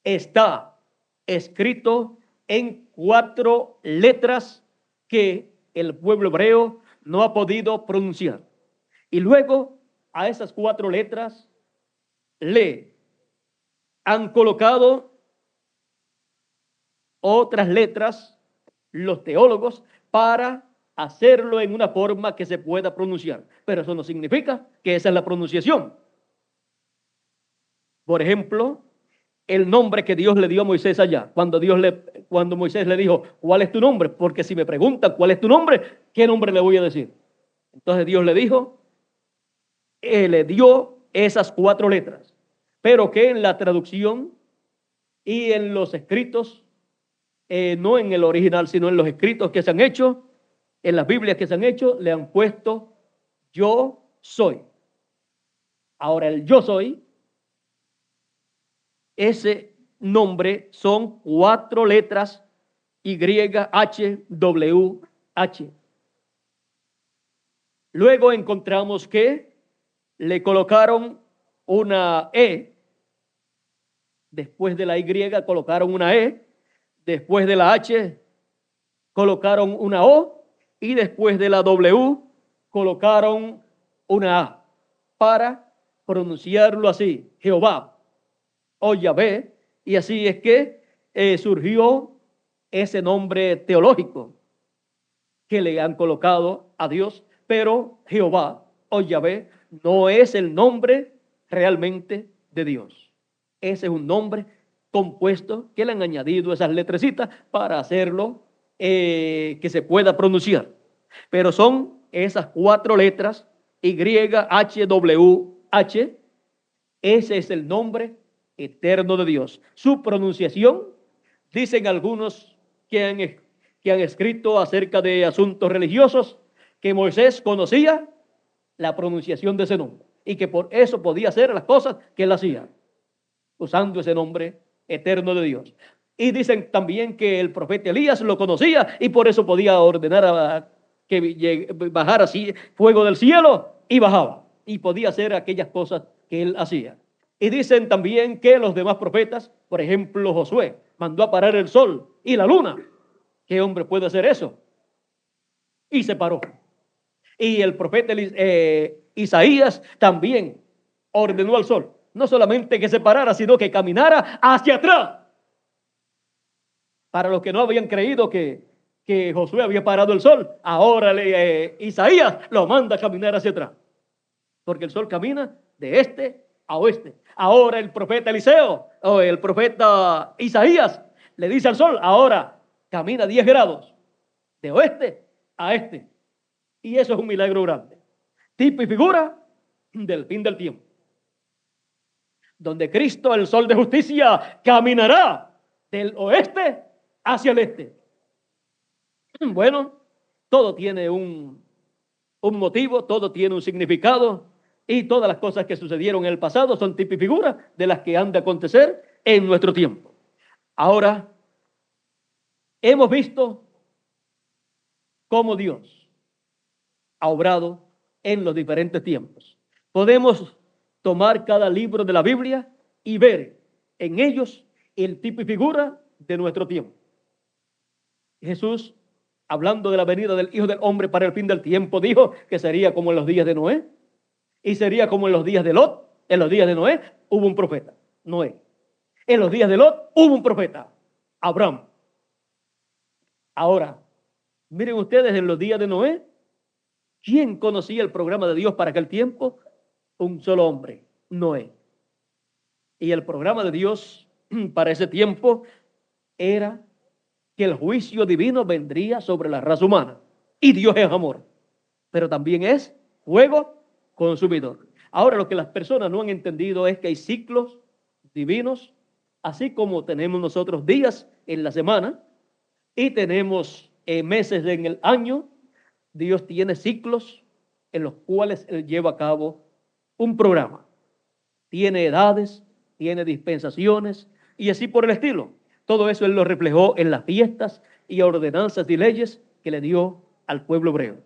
está escrito en 4 letras que el pueblo hebreo no ha podido pronunciar. Y luego a esas 4 letras le han colocado otras letras los teólogos para hacerlo en una forma que se pueda pronunciar. Pero eso no significa que esa es la pronunciación. Por ejemplo, el nombre que Dios le dio a Moisés allá, cuando Moisés le dijo, ¿cuál es tu nombre? Porque si me preguntan cuál es tu nombre, ¿qué nombre le voy a decir? Entonces Dios le dijo, le dio esas 4 letras, pero que en la traducción y en los escritos, no en el original, sino en los escritos que se han hecho, en las Biblias que se han hecho, le han puesto yo soy. Ahora el yo soy, ese nombre son 4 letras YHWH. Luego encontramos que le colocaron una E, después de la Y colocaron una E, después de la H colocaron una O y después de la W colocaron una A para pronunciarlo así, Jehová o Yahvé, y así es que surgió ese nombre teológico que le han colocado a Dios, pero Jehová o Yahvé no es el nombre realmente de Dios. Ese es un nombre compuesto que le han añadido esas letrecitas para hacerlo que se pueda pronunciar. Pero son esas 4 letras YHWH. Ese es el nombre eterno de Dios. Su pronunciación, dicen algunos que han escrito acerca de asuntos religiosos, que Moisés conocía la pronunciación de ese nombre y que por eso podía hacer las cosas que él hacía, usando ese nombre eterno de Dios. Y dicen también que el profeta Elías lo conocía y por eso podía ordenar a que bajara así fuego del cielo, y bajaba y podía hacer aquellas cosas que él hacía. Y dicen también que los demás profetas, por ejemplo Josué, mandó a parar el sol y la luna. ¿Qué hombre puede hacer eso? Y se paró. Y el profeta Isaías también ordenó al sol, no solamente que se parara, sino que caminara hacia atrás. Para los que no habían creído que Josué había parado el sol, ahora Isaías lo manda a caminar hacia atrás, porque el sol camina de este a oeste. Ahora el profeta Eliseo o el profeta Isaías le dice al sol, ahora camina 10 grados de oeste a este. Y eso es un milagro grande, tipo y figura del fin del tiempo, donde Cristo, el sol de justicia, caminará del oeste hacia el este. Bueno, todo tiene un motivo, todo tiene un significado, y todas las cosas que sucedieron en el pasado son tipo y figura de las que han de acontecer en nuestro tiempo. Ahora, hemos visto cómo Dios ha obrado en los diferentes tiempos. Podemos tomar cada libro de la Biblia y ver en ellos el tipo y figura de nuestro tiempo. Jesús, hablando de la venida del Hijo del Hombre para el fin del tiempo, dijo que sería como en los días de Noé y sería como en los días de Lot. En los días de Noé hubo un profeta, Noé. En los días de Lot hubo un profeta, Abraham. Ahora, miren ustedes, en los días de Noé ¿Quién conocía el programa de Dios para aquel tiempo? Un solo hombre, Noé. Y el programa de Dios para ese tiempo era que el juicio divino vendría sobre la raza humana. Y Dios es amor, pero también es fuego consumidor. Ahora, lo que las personas no han entendido es que hay ciclos divinos, así como tenemos nosotros días en la semana y tenemos meses en el año. Dios tiene ciclos en los cuales Él lleva a cabo un programa. Tiene edades, tiene dispensaciones y así por el estilo. Todo eso Él lo reflejó en las fiestas y ordenanzas y leyes que le dio al pueblo hebreo.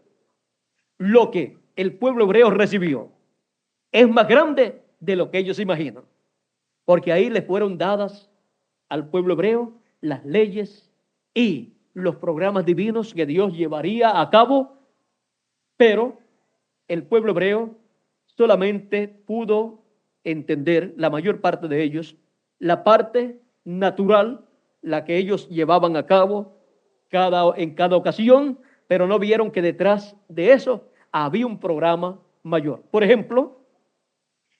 Lo que el pueblo hebreo recibió es más grande de lo que ellos imaginan, porque ahí le fueron dadas al pueblo hebreo las leyes y los programas divinos que Dios llevaría a cabo, pero el pueblo hebreo solamente pudo entender, la mayor parte de ellos, la parte natural, la que ellos llevaban a cabo en cada ocasión, pero no vieron que detrás de eso había un programa mayor. Por ejemplo,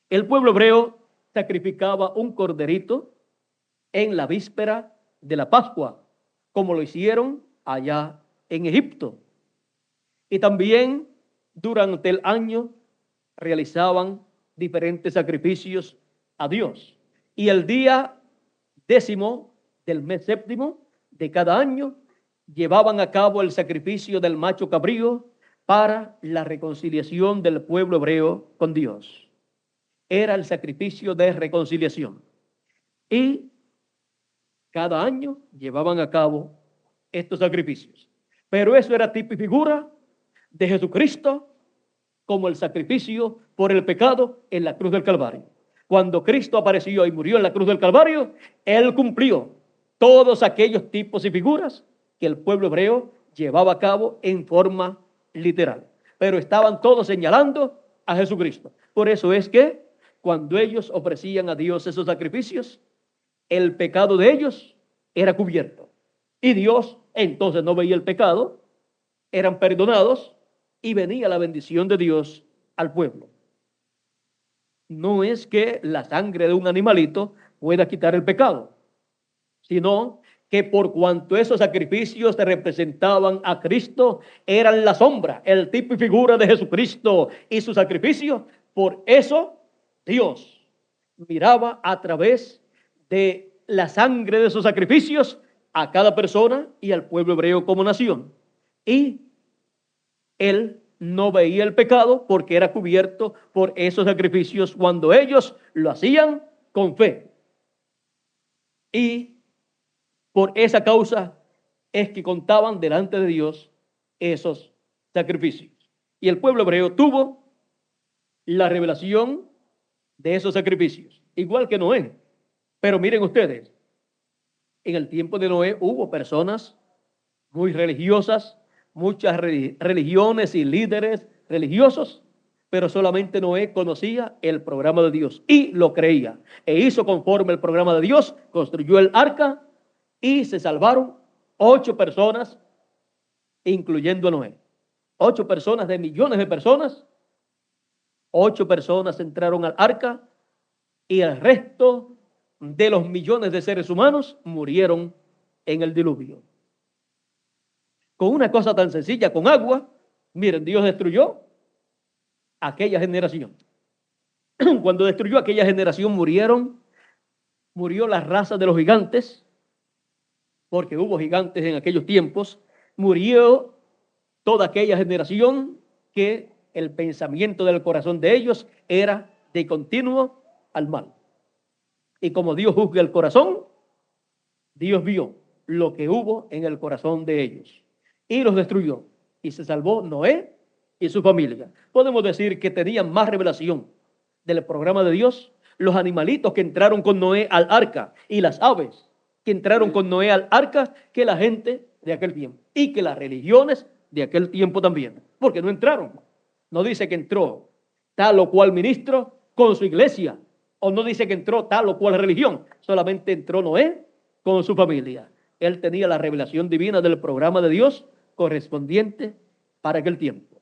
el pueblo hebreo sacrificaba un corderito en la víspera de la Pascua, como lo hicieron allá en Egipto. Y también durante el año realizaban diferentes sacrificios a Dios. Y el día 10º del mes séptimo de cada año llevaban a cabo el sacrificio del macho cabrío para la reconciliación del pueblo hebreo con Dios. Era el sacrificio de reconciliación. Y cada año llevaban a cabo estos sacrificios. Pero eso era tipo y figura de Jesucristo como el sacrificio por el pecado en la cruz del Calvario. Cuando Cristo apareció y murió en la cruz del Calvario, Él cumplió todos aquellos tipos y figuras que el pueblo hebreo llevaba a cabo en forma literal. Pero estaban todos señalando a Jesucristo. Por eso es que cuando ellos ofrecían a Dios esos sacrificios, el pecado de ellos era cubierto. Y Dios entonces no veía el pecado, eran perdonados y venía la bendición de Dios al pueblo. No es que la sangre de un animalito pueda quitar el pecado, sino que por cuanto esos sacrificios representaban a Cristo, eran la sombra, el tipo y figura de Jesucristo y su sacrificio, por eso Dios miraba a través de la sangre de sus sacrificios a cada persona y al pueblo hebreo como nación. Y Él no veía el pecado porque era cubierto por esos sacrificios cuando ellos lo hacían con fe. Y por esa causa es que contaban delante de Dios esos sacrificios. Y el pueblo hebreo tuvo la revelación de esos sacrificios, igual que Noé. Pero miren ustedes, en el tiempo de Noé hubo personas muy religiosas, muchas religiones y líderes religiosos, pero solamente Noé conocía el programa de Dios y lo creía. E hizo conforme el programa de Dios, construyó el arca y se salvaron 8 personas, incluyendo a Noé. 8 personas de millones de personas. 8 personas entraron al arca y el resto de los millones de seres humanos murieron en el diluvio. Con una cosa tan sencilla, con agua, miren, Dios destruyó aquella generación. Cuando destruyó aquella generación murió la raza de los gigantes, porque hubo gigantes en aquellos tiempos, murió toda aquella generación que el pensamiento del corazón de ellos era de continuo al mal. Y como Dios juzga el corazón, Dios vio lo que hubo en el corazón de ellos y los destruyó. Y se salvó Noé y su familia. Podemos decir que tenían más revelación del programa de Dios los animalitos que entraron con Noé al arca y las aves que entraron con Noé al arca que la gente de aquel tiempo y que las religiones de aquel tiempo también, porque no entraron. No dice que entró tal o cual ministro con su iglesia, o no dice que entró tal o cual religión, solamente entró Noé con su familia. Él tenía la revelación divina del programa de Dios correspondiente para aquel tiempo.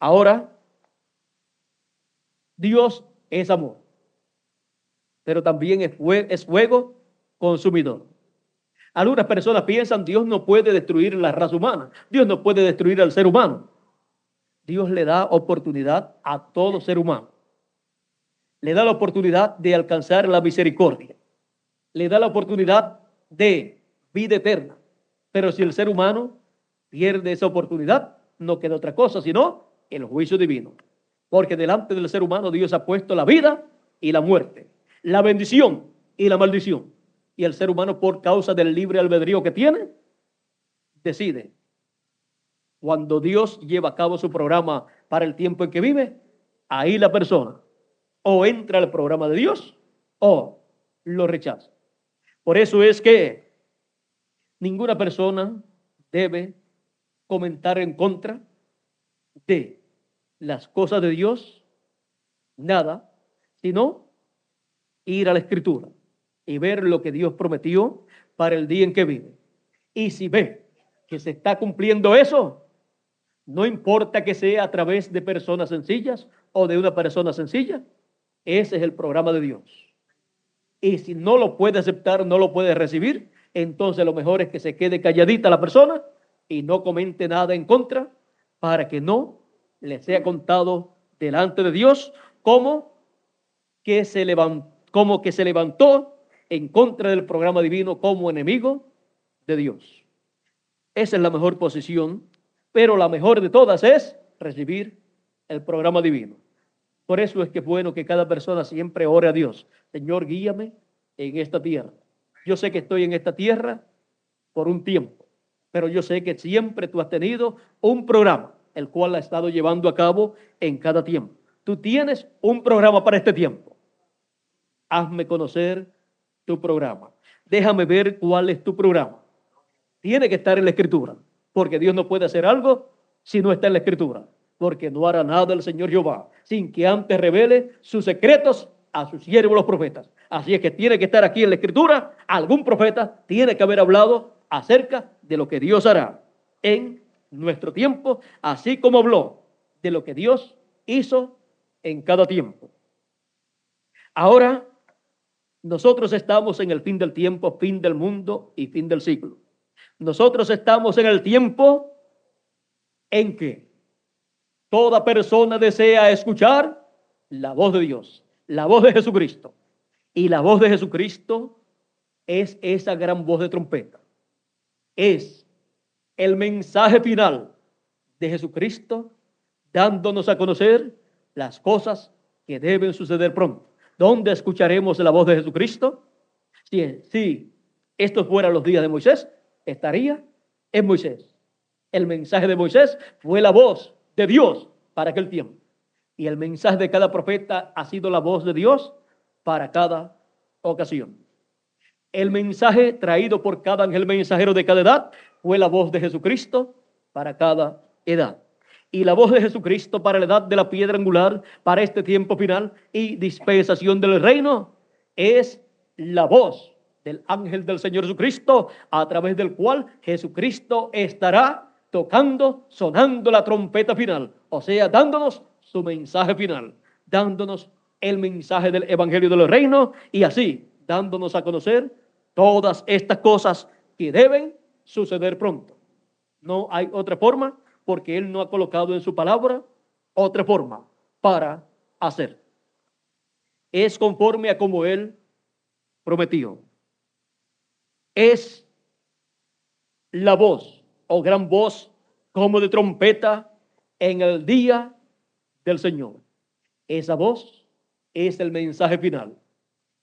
Ahora, Dios es amor, pero también es fuego consumidor. Algunas personas piensan Dios no puede destruir la raza humana, Dios no puede destruir al ser humano. Dios le da oportunidad a todo ser humano. Le da la oportunidad de alcanzar la misericordia. Le da la oportunidad de vida eterna. Pero si el ser humano pierde esa oportunidad, no queda otra cosa sino el juicio divino. Porque delante del ser humano Dios ha puesto la vida y la muerte, la bendición y la maldición. Y el ser humano, por causa del libre albedrío que tiene, decide. Cuando Dios lleva a cabo su programa para el tiempo en que vive, ahí la persona o entra al programa de Dios o lo rechaza. Por eso es que ninguna persona debe comentar en contra de las cosas de Dios, nada, sino ir a la Escritura y ver lo que Dios prometió para el día en que vive. Y si ve que se está cumpliendo eso, no importa que sea a través de personas sencillas o de una persona sencilla, ese es el programa de Dios. Y si no lo puede aceptar, no lo puede recibir, entonces lo mejor es que se quede calladita la persona y no comente nada en contra para que no le sea contado delante de Dios como que se levantó en contra del programa divino como enemigo de Dios. Esa es la mejor posición, pero la mejor de todas es recibir el programa divino. Por eso es que es bueno que cada persona siempre ore a Dios. Señor, guíame en esta tierra. Yo sé que estoy en esta tierra por un tiempo, pero yo sé que siempre tú has tenido un programa, el cual ha estado llevando a cabo en cada tiempo. Tú tienes un programa para este tiempo. Hazme conocer tu programa. Déjame ver cuál es tu programa. Tiene que estar en la Escritura, porque Dios no puede hacer algo si no está en la Escritura, porque no hará nada el Señor Jehová sin que antes revele sus secretos a sus siervos los profetas. Así es que tiene que estar aquí en la Escritura. Algún profeta tiene que haber hablado acerca de lo que Dios hará en nuestro tiempo, así como habló de lo que Dios hizo en cada tiempo. Ahora, nosotros estamos en el fin del tiempo, fin del mundo y fin del siglo. Nosotros estamos en el tiempo en que toda persona desea escuchar la voz de Dios, la voz de Jesucristo. Y la voz de Jesucristo es esa gran voz de trompeta. Es el mensaje final de Jesucristo dándonos a conocer las cosas que deben suceder pronto. ¿Dónde escucharemos la voz de Jesucristo? Si estos fueran los días de Moisés, estaría en Moisés. El mensaje de Moisés fue la voz de Dios para aquel tiempo. Y el mensaje de cada profeta ha sido la voz de Dios para cada ocasión. El mensaje traído por cada ángel mensajero de cada edad fue la voz de Jesucristo para cada edad. Y la voz de Jesucristo para la edad de la piedra angular, para este tiempo final y dispensación del reino, es la voz del ángel del Señor Jesucristo, a través del cual Jesucristo estará tocando, sonando la trompeta final, o sea, dándonos su mensaje final, dándonos el mensaje del evangelio del reino y así dándonos a conocer todas estas cosas que deben suceder pronto. No hay otra forma, porque Él no ha colocado en su palabra otra forma para hacer. Es conforme a como Él prometió. Es la voz o gran voz como de trompeta en el día del Señor. Esa voz es el mensaje final.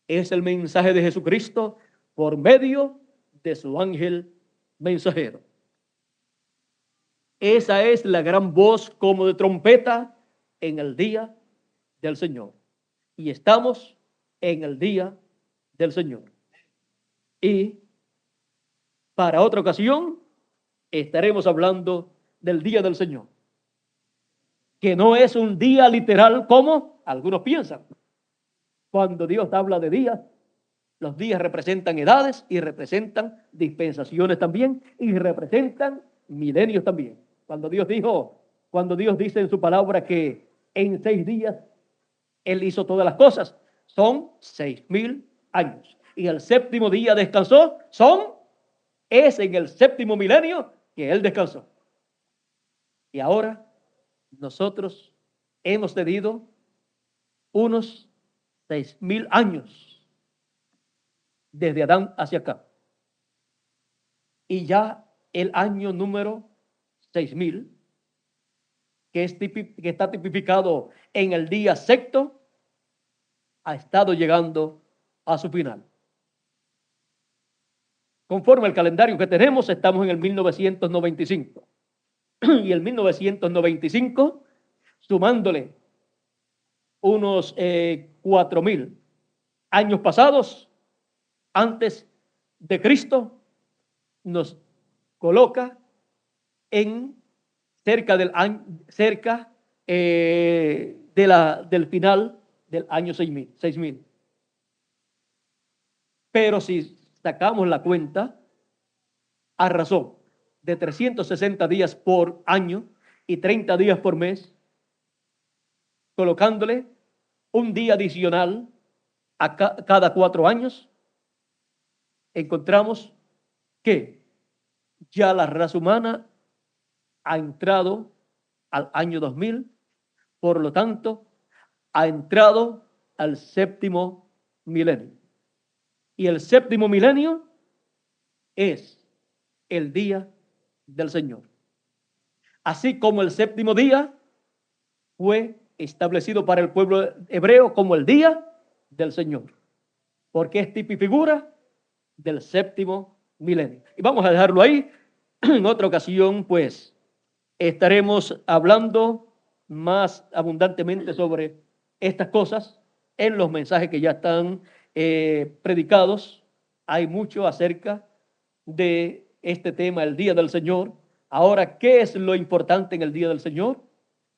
Es el mensaje de Jesucristo por medio de su ángel mensajero. Esa es la gran voz como de trompeta en el día del Señor. Y estamos en el día del Señor. Y para otra ocasión estaremos hablando del día del Señor, que no es un día literal como algunos piensan. Cuando Dios habla de días, los días representan edades y representan dispensaciones también y representan milenios también. Cuando Dios dijo cuando Dios dice en su palabra que en 6 días Él hizo todas las cosas. Son 6.000 años. Y el séptimo día descansó. Es en el séptimo milenio que Él descansó. Y ahora nosotros hemos tenido unos 6.000 años desde Adán hacia acá. Y ya el año número 6.000, que está tipificado en el día sexto, ha estado llegando a su final. Conforme al calendario que tenemos, estamos en el 1995. Y el 1995, sumándole unos 4.000 años pasados antes de Cristo, nos coloca en cerca del final del año 6.000. Pero si sacamos la cuenta a razón de 360 días por año y 30 días por mes, colocándole un día adicional a cada 4 años, encontramos que ya la raza humana ha entrado al año 2000, por lo tanto, ha entrado al séptimo milenio. Y el séptimo milenio es el día del Señor. Así como el séptimo día fue establecido para el pueblo hebreo como el día del Señor, porque es tipo y figura del séptimo milenio. Y vamos a dejarlo ahí. En otra ocasión, pues, estaremos hablando más abundantemente sobre estas cosas en los mensajes que ya están predicados. Hay mucho acerca de este tema, el día del Señor. Ahora, ¿qué es lo importante en el día del Señor?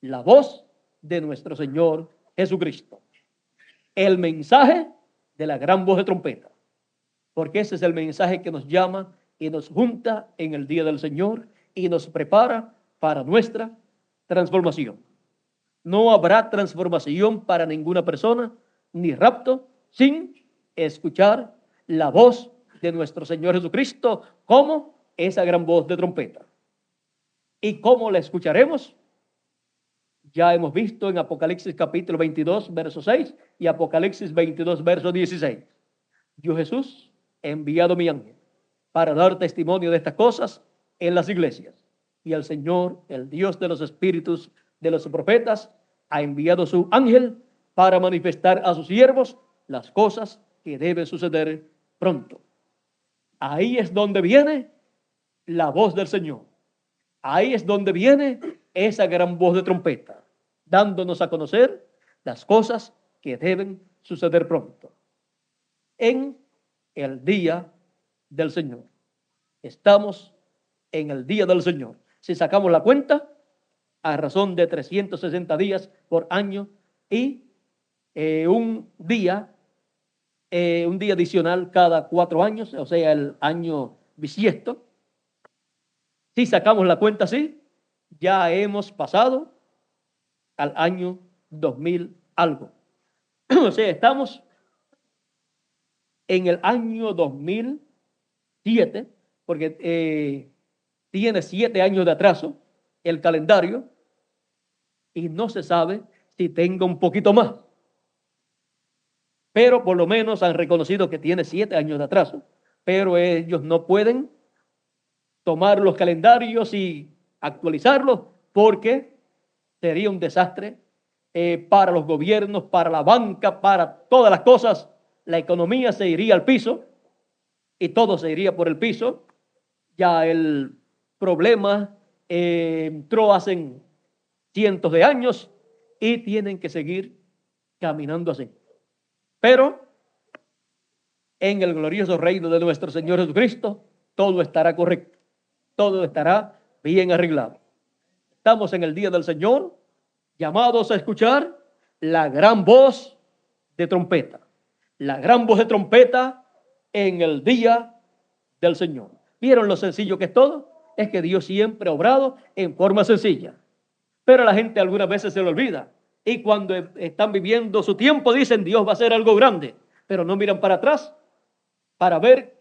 La voz de nuestro Señor Jesucristo. El mensaje de la gran voz de trompeta. Porque ese es el mensaje que nos llama y nos junta en el día del Señor y nos prepara para nuestra transformación. No habrá transformación para ninguna persona, ni rapto, sin escuchar la voz de nuestro Señor Jesucristo como esa gran voz de trompeta. ¿Y cómo la escucharemos? Ya hemos visto en Apocalipsis capítulo 22, verso 6 y Apocalipsis 22, verso 16. Yo, Jesús, he enviado mi ángel para dar testimonio de estas cosas en las iglesias. Y el Señor, el Dios de los espíritus de los profetas, ha enviado su ángel para manifestar a sus siervos las cosas que deben suceder pronto. Ahí es donde viene la voz del Señor. Ahí es donde viene esa gran voz de trompeta, dándonos a conocer las cosas que deben suceder pronto. En el día del Señor. Estamos en el día del Señor. Si sacamos la cuenta, a razón de 360 días por año y un día adicional cada 4 años, o sea, el año bisiesto. Si sacamos la cuenta así, ya hemos pasado al año 2000 algo. O sea, estamos en el año 2007, porque tiene 7 años de atraso el calendario y no se sabe si tenga un poquito más. Pero por lo menos han reconocido que tiene 7 años de atraso, pero ellos no pueden tomar los calendarios y actualizarlos porque sería un desastre para los gobiernos, para la banca, para todas las cosas. La economía se iría al piso y todo se iría por el piso. Ya el problema entró hace cientos de años y tienen que seguir caminando así. Pero en el glorioso reino de nuestro Señor Jesucristo, todo estará correcto, todo estará bien arreglado. Estamos en el día del Señor, llamados a escuchar la gran voz de trompeta. La gran voz de trompeta en el día del Señor. ¿Vieron lo sencillo que es todo? Es que Dios siempre ha obrado en forma sencilla. Pero a la gente algunas veces se le olvida. Y cuando están viviendo su tiempo, dicen Dios va a hacer algo grande. Pero no miran para atrás para ver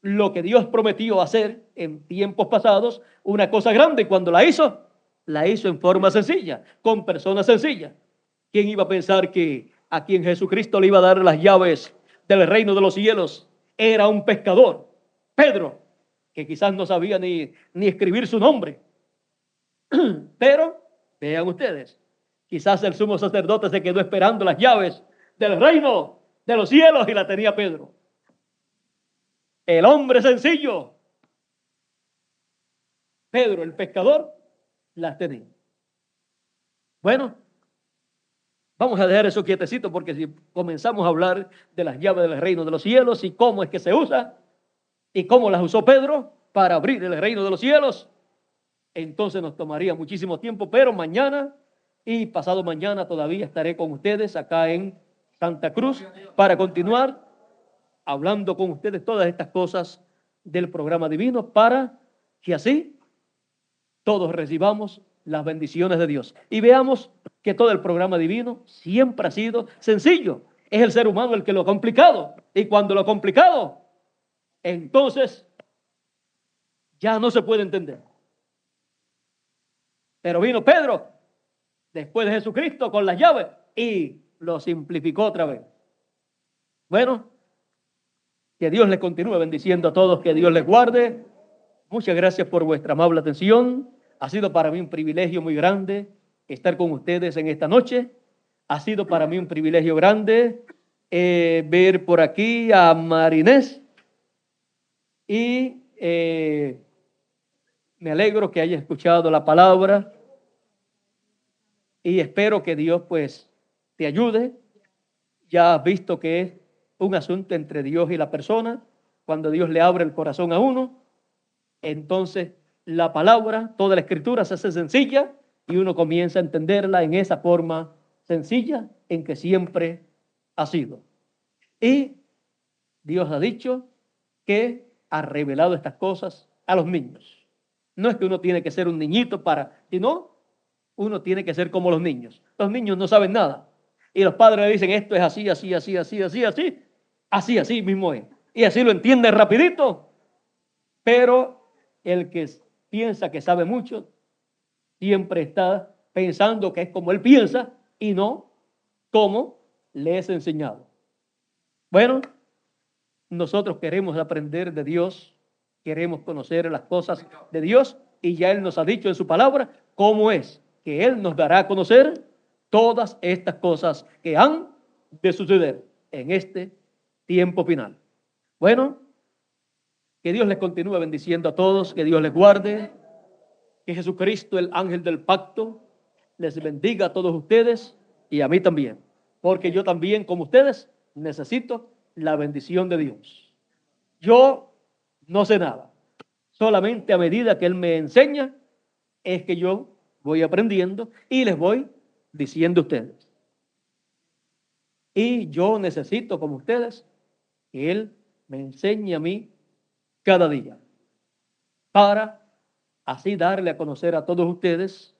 lo que Dios prometió hacer en tiempos pasados, una cosa grande. Cuando la hizo en forma sencilla, con personas sencillas. ¿Quién iba a pensar que a quien Jesucristo le iba a dar las llaves del reino de los cielos era un pescador? Pedro, que quizás no sabía ni escribir su nombre. Pero, vean ustedes, quizás el sumo sacerdote se quedó esperando las llaves del reino de los cielos y la tenía Pedro. El hombre sencillo, Pedro, el pescador, las tenía. Bueno, vamos a dejar eso quietecito, porque si comenzamos a hablar de las llaves del reino de los cielos y cómo es que se usa y cómo las usó Pedro para abrir el reino de los cielos, entonces nos tomaría muchísimo tiempo. Pero mañana y pasado mañana todavía estaré con ustedes acá en Santa Cruz para continuar hablando con ustedes todas estas cosas del programa divino, para que así todos recibamos las bendiciones de Dios y veamos que todo el programa divino siempre ha sido sencillo. Es el ser humano el que lo ha complicado, y cuando lo ha complicado, entonces ya no se puede entender. Pero vino Pedro después de Jesucristo con las llaves y lo simplificó otra vez. Bueno, que Dios les continúe bendiciendo a todos, que Dios les guarde. Muchas gracias por vuestra amable atención. Ha sido para mí un privilegio muy grande estar con ustedes en esta noche. Ha sido para mí un privilegio grande ver por aquí a Marinés. Y me alegro que haya escuchado la palabra. Y espero que Dios pues te ayude. Ya has visto que es un asunto entre Dios y la persona. Cuando Dios le abre el corazón a uno, entonces la palabra, toda la escritura se hace sencilla y uno comienza a entenderla en esa forma sencilla en que siempre ha sido. Y Dios ha dicho que ha revelado estas cosas a los niños. No es que uno tiene que ser un niñito sino uno tiene que ser como los niños. Los niños no saben nada. Y los padres le dicen, esto es así, así, así, así, así, así. Así mismo es. Y así lo entiende rapidito. Pero el que piensa que sabe mucho, siempre está pensando que es como él piensa y no como le es enseñado. Bueno, nosotros queremos aprender de Dios, queremos conocer las cosas de Dios, y ya Él nos ha dicho en su palabra cómo es que Él nos dará a conocer todas estas cosas que han de suceder en este tiempo final. Bueno, que Dios les continúe bendiciendo a todos, que Dios les guarde, que Jesucristo, el ángel del pacto, les bendiga a todos ustedes y a mí también, porque yo también, como ustedes, necesito la bendición de Dios. Yo no sé nada, solamente a medida que Él me enseña es que yo voy aprendiendo y les voy diciendo a ustedes. Y yo necesito, como ustedes, que Él me enseñe a mí cada día, para así darle a conocer a todos ustedes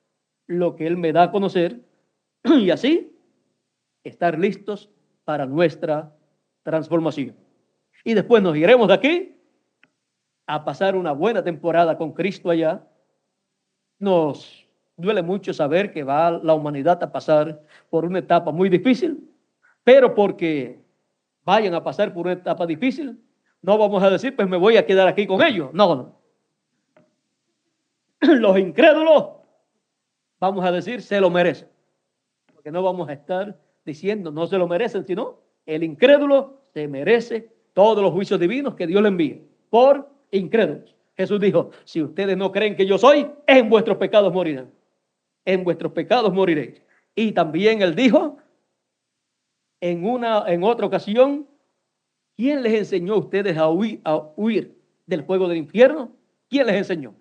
lo que Él me da a conocer, y así estar listos para nuestra transformación. Y después nos iremos de aquí a pasar una buena temporada con Cristo allá. Nos duele mucho saber que va la humanidad a pasar por una etapa muy difícil, pero porque vayan a pasar por una etapa difícil, no vamos a decir, pues me voy a quedar aquí con ellos. No. Los incrédulos, vamos a decir, se lo merecen. Porque no vamos a estar diciendo no se lo merecen, sino el incrédulo se merece todos los juicios divinos que Dios le envíe por incrédulos. Jesús dijo, si ustedes no creen que yo soy, en vuestros pecados morirán. En vuestros pecados moriréis. Y también Él dijo en otra ocasión, ¿quién les enseñó a ustedes a huir del fuego del infierno? ¿Quién les enseñó?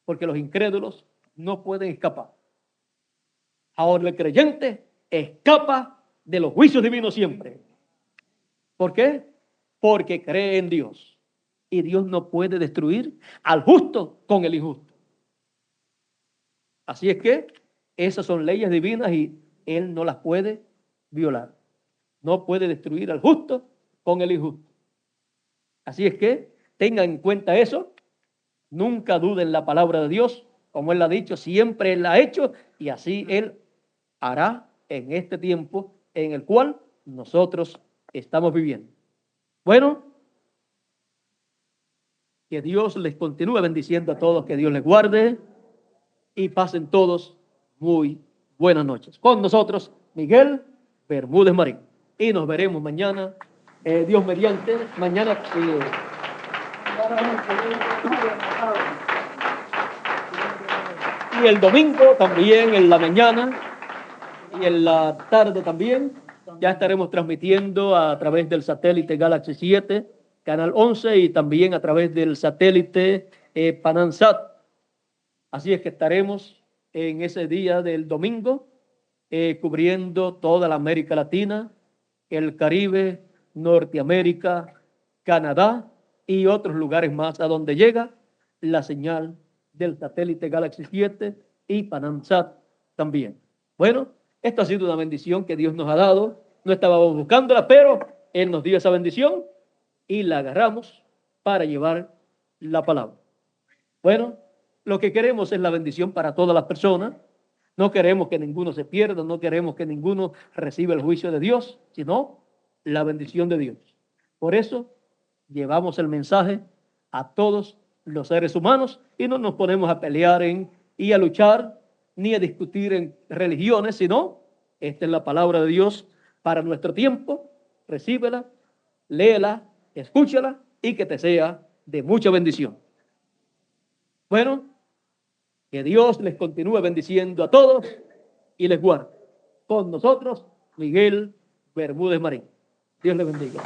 Porque los incrédulos no pueden escapar. Ahora el creyente escapa de los juicios divinos siempre. ¿Por qué? Porque cree en Dios. Y Dios no puede destruir al justo con el injusto. Así es que Esas son leyes divinas y Él no las puede violar. No puede destruir al justo con el injusto. Así es que tengan en cuenta eso. Nunca duden la palabra de Dios. Como Él la ha dicho, siempre Él la ha hecho y así Él hará en este tiempo en el cual nosotros estamos viviendo. Bueno, que Dios les continúe bendiciendo a todos, que Dios les guarde y pasen todos muy buenas noches. Con nosotros, Miguel Bermúdez Marín. Y nos veremos mañana, Dios mediante, mañana. Y el domingo también en la mañana y en la tarde también. Ya estaremos transmitiendo a través del satélite Galaxy 7, Canal 11 y también a través del satélite Panansat. Así es que estaremos en ese día del domingo cubriendo toda la América Latina, el Caribe, Norteamérica, Canadá y otros lugares más a donde llega la señal del satélite Galaxy 7 y Panansat también. Bueno, esto ha sido una bendición que Dios nos ha dado. No estábamos buscándola, pero Él nos dio esa bendición y la agarramos para llevar la palabra. Bueno, lo que queremos es la bendición para todas las personas. No queremos que ninguno se pierda, no queremos que ninguno reciba el juicio de Dios, sino la bendición de Dios. Por eso llevamos el mensaje a todos los seres humanos y no nos ponemos a pelear y a luchar ni a discutir en religiones, sino esta es la palabra de Dios para nuestro tiempo. Recíbela, léela, escúchala y que te sea de mucha bendición. Bueno, que Dios les continúe bendiciendo a todos y les guarde. Con nosotros, Miguel Bermúdez Marín. Dios les bendiga.